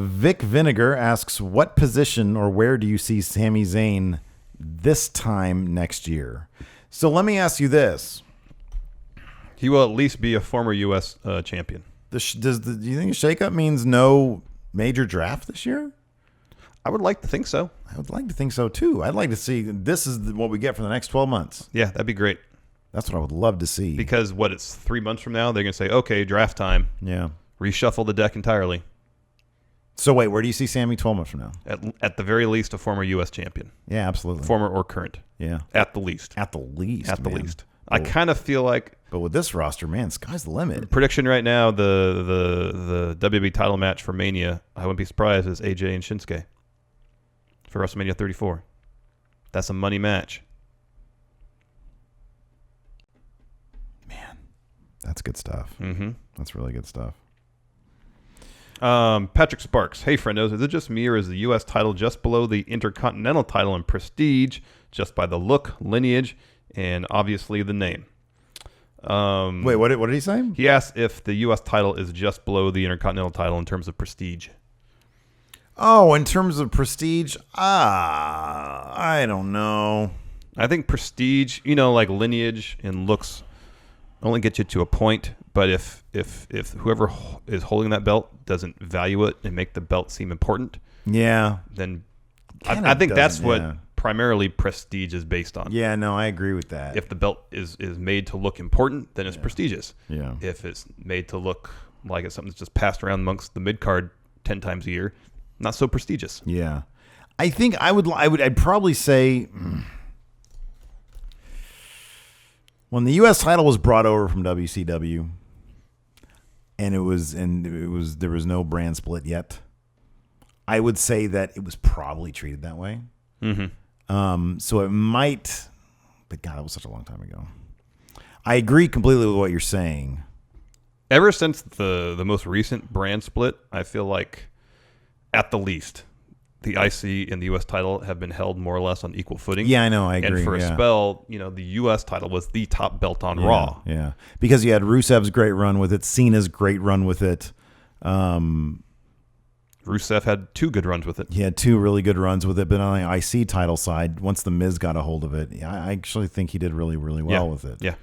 [SPEAKER 1] Vic Vinegar asks, what position or where do you see Sami Zayn this time next year? So let me ask you this.
[SPEAKER 6] He will at least be a former U.S. champion.
[SPEAKER 1] Do you think SHAKEUP means no major draft this year?
[SPEAKER 6] I would like to think so.
[SPEAKER 1] I would like to think so, too. I'd like to see this is what we get for the next 12 months.
[SPEAKER 6] Yeah, that'd be great.
[SPEAKER 1] That's what I would love to see.
[SPEAKER 6] Because it's 3 months from now, they're going to say, okay, draft time.
[SPEAKER 1] Yeah.
[SPEAKER 6] Reshuffle the deck entirely.
[SPEAKER 1] So wait, where do you see Sammy 12 months from now?
[SPEAKER 6] At the very least, a former U.S. champion.
[SPEAKER 1] Yeah, absolutely.
[SPEAKER 6] Former or current.
[SPEAKER 1] Yeah.
[SPEAKER 6] At the least.
[SPEAKER 1] At the least.
[SPEAKER 6] At the least. I kind of feel like...
[SPEAKER 1] But with this roster, man, sky's the limit.
[SPEAKER 6] Prediction right now, the WWE title match for Mania, I wouldn't be surprised, is AJ and Shinsuke for WrestleMania 34. That's a money match.
[SPEAKER 1] Man, that's good stuff.
[SPEAKER 6] Mm-hmm.
[SPEAKER 1] That's really good stuff.
[SPEAKER 6] Patrick Sparks. Hey, friendos, is it just me or is the U.S. title just below the Intercontinental title in prestige, just by the look, lineage, and obviously the name?
[SPEAKER 1] Wait, what did he say?
[SPEAKER 6] He asked if the U.S. title is just below the Intercontinental title in terms of prestige.
[SPEAKER 1] Oh, in terms of prestige? I don't know.
[SPEAKER 6] I think prestige, like lineage and looks only get you to a point, but if whoever is holding that belt doesn't value it and make the belt seem important, then I think that's what primarily prestige is based on.
[SPEAKER 1] Yeah, no, I agree with that.
[SPEAKER 6] If the belt is made to look important, then it's prestigious.
[SPEAKER 1] Yeah.
[SPEAKER 6] If it's made to look like it's something that's just passed around amongst the mid-card 10 times a year, not so prestigious.
[SPEAKER 1] Yeah. I think I'd probably say when the U.S. title was brought over from WCW and there was no brand split yet, I would say that it was probably treated that way.
[SPEAKER 6] Mm-hmm.
[SPEAKER 1] So it might, but God, it was such a long time ago. I agree completely with what you're saying.
[SPEAKER 6] Ever since the most recent brand split, I feel like at the least the IC and the U.S. title have been held more or less on equal footing.
[SPEAKER 1] Yeah, I know. I agree.
[SPEAKER 6] And for a spell, the U.S. title was the top belt on Raw.
[SPEAKER 1] Yeah, because you had Rusev's great run with it, Cena's great run with it.
[SPEAKER 6] Rusev had 2 good runs with it.
[SPEAKER 1] He had 2 really good runs with it, but on the IC title side, once the Miz got a hold of it, I actually think he did really, really well with it.
[SPEAKER 6] Yeah.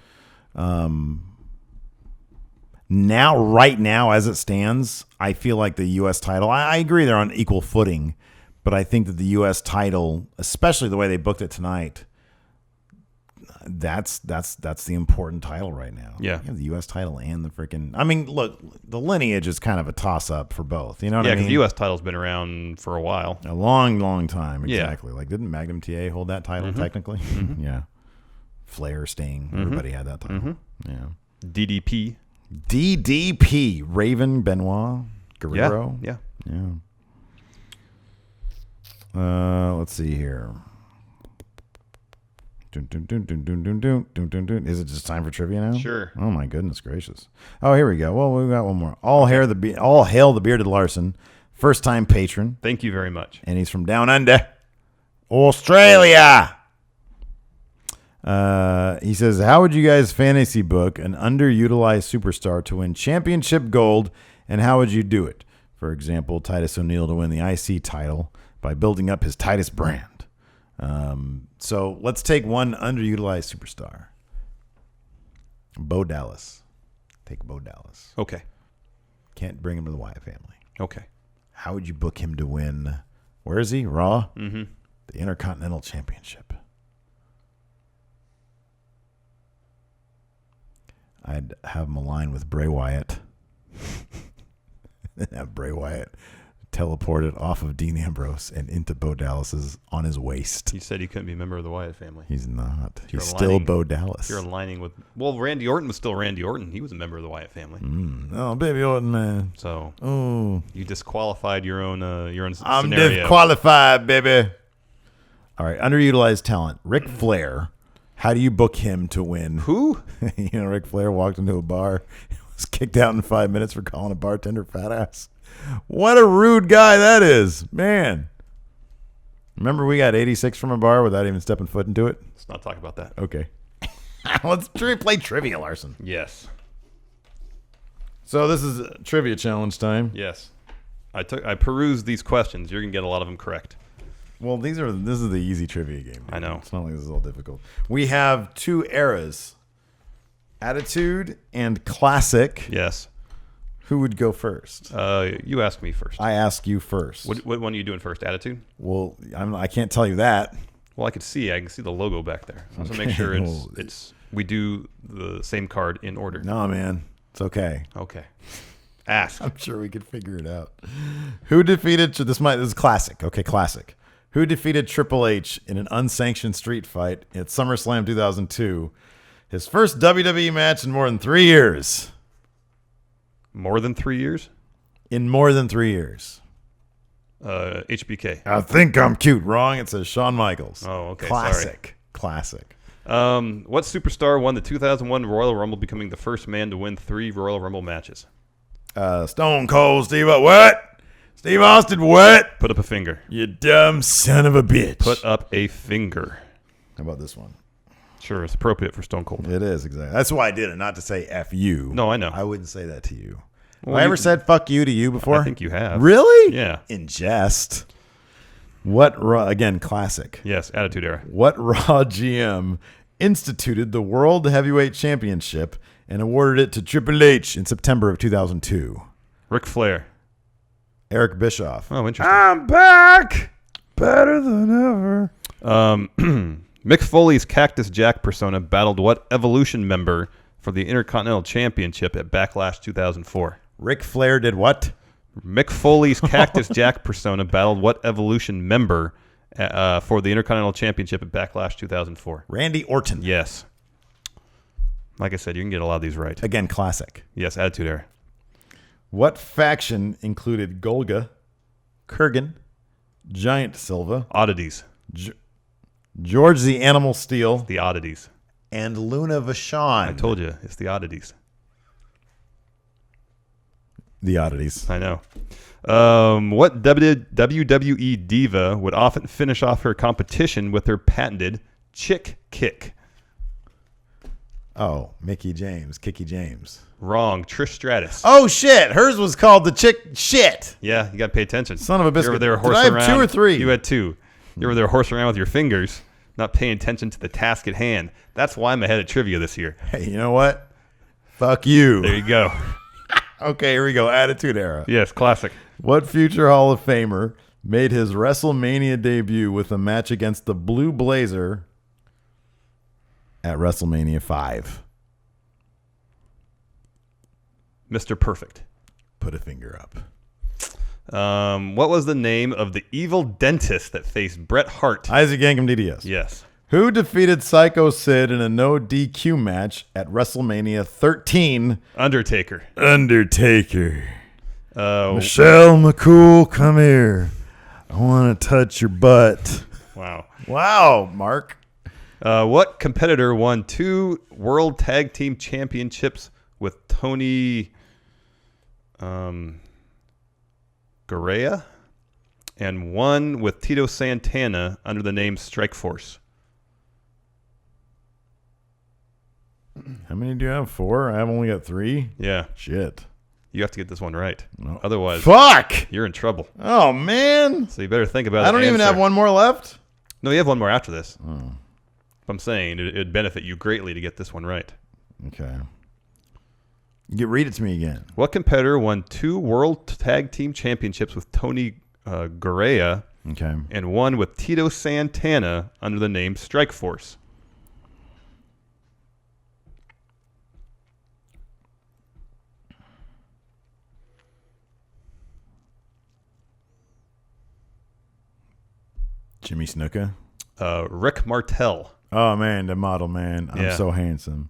[SPEAKER 1] Right now, as it stands, I feel like the U.S. title, I agree they're on equal footing, but I think that the U.S. title, especially the way they booked it tonight, that's the important title right now.
[SPEAKER 6] Yeah.
[SPEAKER 1] You have the U.S. title and the freaking... I mean, look, the lineage is kind of a toss-up for both. You know what I mean?
[SPEAKER 6] Yeah, because the U.S. title's been around for a while.
[SPEAKER 1] A long, long time,
[SPEAKER 6] Yeah.
[SPEAKER 1] exactly. Like, didn't Magnum TA hold that title, technically? Yeah. Flair, Sting, everybody had that title. Yeah.
[SPEAKER 6] DDP.
[SPEAKER 1] DDP, Raven, Benoit, Guerrero.
[SPEAKER 6] Yeah.
[SPEAKER 1] Let's see here. Is it just time for trivia now?
[SPEAKER 6] Sure.
[SPEAKER 1] Oh my goodness gracious. Oh, here we go. Well, we got one more. All hail the bearded Larson, first time patron,
[SPEAKER 6] Thank you very much.
[SPEAKER 1] and he's from down under, Australia. He says, how would you guys fantasy book an underutilized superstar to win championship gold, and how would you do it? For example, Titus O'Neil to win the IC title by building up his Titus brand. So let's take one underutilized superstar. Bo Dallas. Take Bo Dallas.
[SPEAKER 6] Okay.
[SPEAKER 1] Can't bring him to the Wyatt family.
[SPEAKER 6] Okay.
[SPEAKER 1] How would you book him to win? Where is he? Raw?
[SPEAKER 6] Mm-hmm.
[SPEAKER 1] The Intercontinental Championship. I'd have him align with Bray Wyatt. And have Bray Wyatt teleported off of Dean Ambrose and into Bo Dallas's on his waist.
[SPEAKER 6] You said he couldn't be a member of the Wyatt family.
[SPEAKER 1] He's not.
[SPEAKER 6] You're
[SPEAKER 1] He's still Bo Dallas.
[SPEAKER 6] You're aligning with... Well, Randy Orton was still Randy Orton. He was a member of the Wyatt family.
[SPEAKER 1] Oh, baby Orton, man.
[SPEAKER 6] So
[SPEAKER 1] Oh,
[SPEAKER 6] you disqualified your own
[SPEAKER 1] I'm
[SPEAKER 6] scenario.
[SPEAKER 1] disqualified, baby. All right, underutilized talent. Ric Flair. How do you book him to win?
[SPEAKER 6] Who?
[SPEAKER 1] Ric Flair walked into a bar, was kicked out in 5 minutes for calling a bartender fat ass. What a rude guy that is, man. Remember we got 86 from a bar without even stepping foot into it?
[SPEAKER 6] Let's not talk about that.
[SPEAKER 1] Okay. Let's play trivia, Larson.
[SPEAKER 6] Yes.
[SPEAKER 1] So this is trivia challenge time.
[SPEAKER 6] Yes. I perused these questions. You're going to get a lot of them correct.
[SPEAKER 1] Well, this is the easy trivia game. Dude.
[SPEAKER 6] I know.
[SPEAKER 1] It's not like this is all difficult. We have 2 eras. Attitude and Classic.
[SPEAKER 6] Yes.
[SPEAKER 1] Who would go first?
[SPEAKER 6] You ask me first.
[SPEAKER 1] I ask you first.
[SPEAKER 6] What one are you doing first? Attitude?
[SPEAKER 1] Well, I can't tell you that.
[SPEAKER 6] Well, I can see the logo back there. So I want to make sure we do the same card in order.
[SPEAKER 1] No, man. It's okay.
[SPEAKER 6] Okay. Ask.
[SPEAKER 1] I'm sure we could figure it out. Who defeated... This is classic. Okay, classic. Who defeated Triple H in an unsanctioned street fight at SummerSlam 2002? His first WWE match in more than 3 years.
[SPEAKER 6] More than 3 years?
[SPEAKER 1] In more than 3 years.
[SPEAKER 6] HBK.
[SPEAKER 1] I think I'm cute. Wrong. It says Shawn Michaels.
[SPEAKER 6] Oh, okay.
[SPEAKER 1] Classic.
[SPEAKER 6] Sorry.
[SPEAKER 1] Classic.
[SPEAKER 6] What superstar won the 2001 Royal Rumble, becoming the first man to win 3 Royal Rumble matches?
[SPEAKER 1] Stone Cold Steve. What? Steve Austin, what?
[SPEAKER 6] Put up a finger.
[SPEAKER 1] You dumb son of a bitch.
[SPEAKER 6] Put up a finger.
[SPEAKER 1] How about this one?
[SPEAKER 6] Sure, it's appropriate for Stone Cold.
[SPEAKER 1] It is, exactly. That's why I did it, not to say F you.
[SPEAKER 6] No, I know.
[SPEAKER 1] I wouldn't say that to you.
[SPEAKER 6] Well,
[SPEAKER 1] have I ever said fuck you to you before?
[SPEAKER 6] I think you have.
[SPEAKER 1] Really?
[SPEAKER 6] Yeah.
[SPEAKER 1] In jest. What Raw, again, classic.
[SPEAKER 6] Yes, Attitude Era.
[SPEAKER 1] What Raw GM instituted the World Heavyweight Championship and awarded it to Triple H in September of 2002?
[SPEAKER 6] Ric Flair.
[SPEAKER 1] Eric Bischoff.
[SPEAKER 6] Oh, interesting.
[SPEAKER 1] I'm back. Better than ever.
[SPEAKER 6] Mick Foley's Cactus Jack persona battled what Evolution member for the Intercontinental Championship at Backlash 2004?
[SPEAKER 1] Ric Flair did what?
[SPEAKER 6] Mick Foley's Cactus Jack persona battled what Evolution member for the Intercontinental Championship at Backlash 2004?
[SPEAKER 1] Randy Orton.
[SPEAKER 6] Yes. Like I said, you can get a lot of these right.
[SPEAKER 1] Again, classic.
[SPEAKER 6] Yes, Attitude Era.
[SPEAKER 1] What faction included Golga, Kurgan, Giant Silva,
[SPEAKER 6] Oddities.
[SPEAKER 1] George the Animal Steel,
[SPEAKER 6] The Oddities.
[SPEAKER 1] and Luna Vachon?
[SPEAKER 6] I told you, it's the Oddities.
[SPEAKER 1] The Oddities.
[SPEAKER 6] I know. What WWE diva would often finish off her competition with her patented chick kick?
[SPEAKER 1] Oh, Mickey James, Kicky James.
[SPEAKER 6] Wrong. Trish Stratus.
[SPEAKER 1] Oh shit! Hers was called the chick shit.
[SPEAKER 6] Yeah, you got to pay attention.
[SPEAKER 1] Son of a biscuit.
[SPEAKER 6] You were there
[SPEAKER 1] Did
[SPEAKER 6] horsing
[SPEAKER 1] I have
[SPEAKER 6] around.
[SPEAKER 1] 2 or 3?
[SPEAKER 6] You had 2. You were there horsing around with your fingers, not paying attention to the task at hand. That's why I'm ahead at trivia this year.
[SPEAKER 1] Hey, you know what? Fuck you.
[SPEAKER 6] There you go.
[SPEAKER 1] Okay, here we go. Attitude Era.
[SPEAKER 6] Yes, classic.
[SPEAKER 1] What future Hall of Famer made his WrestleMania debut with a match against the Blue Blazer at WrestleMania 5?
[SPEAKER 6] Mr. Perfect.
[SPEAKER 1] Put a finger up.
[SPEAKER 6] What was the name of the evil dentist that faced Bret Hart?
[SPEAKER 1] Isaac Yankem DDS.
[SPEAKER 6] Yes.
[SPEAKER 1] Who defeated Psycho Sid in a no DQ match at WrestleMania 13?
[SPEAKER 6] Undertaker.
[SPEAKER 1] Undertaker.
[SPEAKER 6] Oh,
[SPEAKER 1] Michelle McCool, come here. I want to touch your butt.
[SPEAKER 6] wow.
[SPEAKER 1] Wow, Mark.
[SPEAKER 6] What competitor won 2 World Tag Team Championships with Tony Garea and 1 with Tito Santana under the name Strikeforce?
[SPEAKER 1] How many do you have? 4? I've only got 3.
[SPEAKER 6] Yeah.
[SPEAKER 1] Shit.
[SPEAKER 6] You have to get this one right.
[SPEAKER 1] No.
[SPEAKER 6] Otherwise,
[SPEAKER 1] Fuck.
[SPEAKER 6] you're in trouble.
[SPEAKER 1] Oh, man.
[SPEAKER 6] So you better think about it.
[SPEAKER 1] I don't even have one more left.
[SPEAKER 6] No, you have one more after this.
[SPEAKER 1] Oh,
[SPEAKER 6] I'm saying it'd benefit you greatly to get this one right.
[SPEAKER 1] okay. Read it to me again.
[SPEAKER 6] What competitor won 2 World Tag Team Championships with Tony Garea
[SPEAKER 1] Okay.
[SPEAKER 6] and 1 with Tito Santana under the name Strikeforce?
[SPEAKER 1] Jimmy Snuka.
[SPEAKER 6] Rick Martel.
[SPEAKER 1] Oh, man, the model man. I'm
[SPEAKER 6] Yeah.
[SPEAKER 1] so handsome.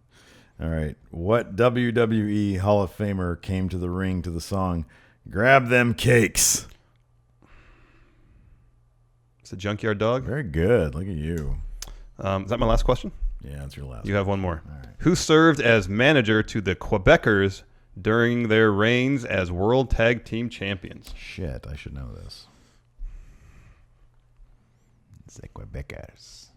[SPEAKER 1] All right. What WWE Hall of Famer came to the ring to the song Grab Them Cakes?
[SPEAKER 6] It's a Junkyard Dog.
[SPEAKER 1] Very good. Look at you.
[SPEAKER 6] Is that my last question?
[SPEAKER 1] Yeah, that's your last
[SPEAKER 6] You have one more.
[SPEAKER 1] All right.
[SPEAKER 6] Who served as manager to the Quebecers during their reigns as World Tag Team Champions?
[SPEAKER 1] Shit, I should know this. It's the Quebecers.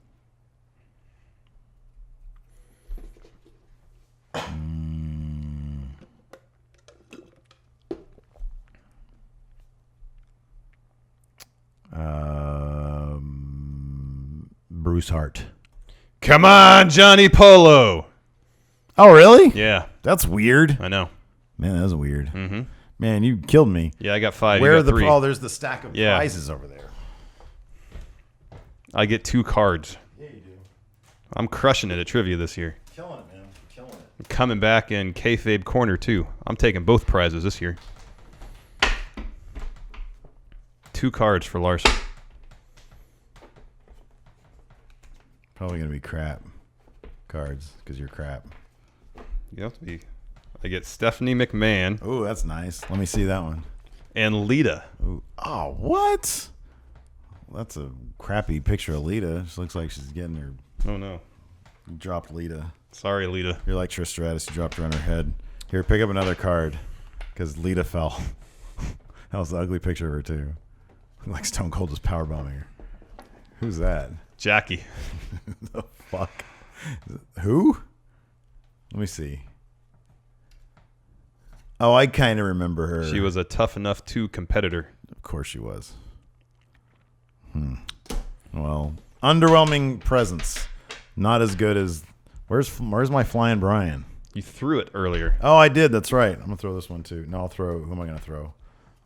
[SPEAKER 1] Bruce Hart.
[SPEAKER 6] Come on, Johnny Polo.
[SPEAKER 1] Oh, really?
[SPEAKER 6] Yeah,
[SPEAKER 1] That's weird.
[SPEAKER 6] I know.
[SPEAKER 1] Man, that was weird.
[SPEAKER 6] Mm-hmm.
[SPEAKER 1] Man, you killed me.
[SPEAKER 6] Yeah, I got 5.
[SPEAKER 1] Where
[SPEAKER 6] you
[SPEAKER 1] are
[SPEAKER 6] got
[SPEAKER 1] the
[SPEAKER 6] 3.
[SPEAKER 1] oh? There's the stack of
[SPEAKER 6] Yeah.
[SPEAKER 1] prizes over there.
[SPEAKER 6] I get 2 cards.
[SPEAKER 1] Yeah, you do.
[SPEAKER 6] I'm crushing it at trivia this year.
[SPEAKER 1] Killing it, man. Killing it.
[SPEAKER 6] I'm coming back in kayfabe corner too. I'm taking both prizes this year. 2 cards for Larson.
[SPEAKER 1] Probably gonna be crap cards because you're crap.
[SPEAKER 6] You have to be. I get Stephanie McMahon
[SPEAKER 1] Oh, that's nice. Let me see that one.
[SPEAKER 6] and Lita.
[SPEAKER 1] Ooh. Oh, what? That's a crappy picture of Lita. She looks like she's getting her.
[SPEAKER 6] Oh no.
[SPEAKER 1] You dropped Lita.
[SPEAKER 6] Sorry, Lita.
[SPEAKER 1] You're like Trish Stratus. You dropped her on her head. Here, pick up another card because Lita fell. That was an ugly picture of her too. Like Stone Cold was powerbombing her. Who's that?
[SPEAKER 6] Jackie.
[SPEAKER 1] The fuck? Who? Let me see. Oh, I kind of remember her.
[SPEAKER 6] She was a Tough Enough 2 competitor.
[SPEAKER 1] Of course she was. Well, underwhelming presence. Not as good as... Where's my Flying Brian?
[SPEAKER 6] You threw it earlier.
[SPEAKER 1] Oh, I did. That's right. I'm going to throw this one too. No, I'll throw... Who am I going to throw?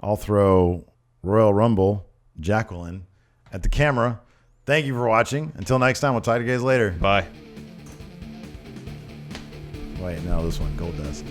[SPEAKER 1] I'll throw Royal Rumble, Jacqueline, at the camera. Thank you for watching. Until next time, we'll talk to you guys later.
[SPEAKER 6] Bye.
[SPEAKER 1] Wait, no, this one, Gold Dust.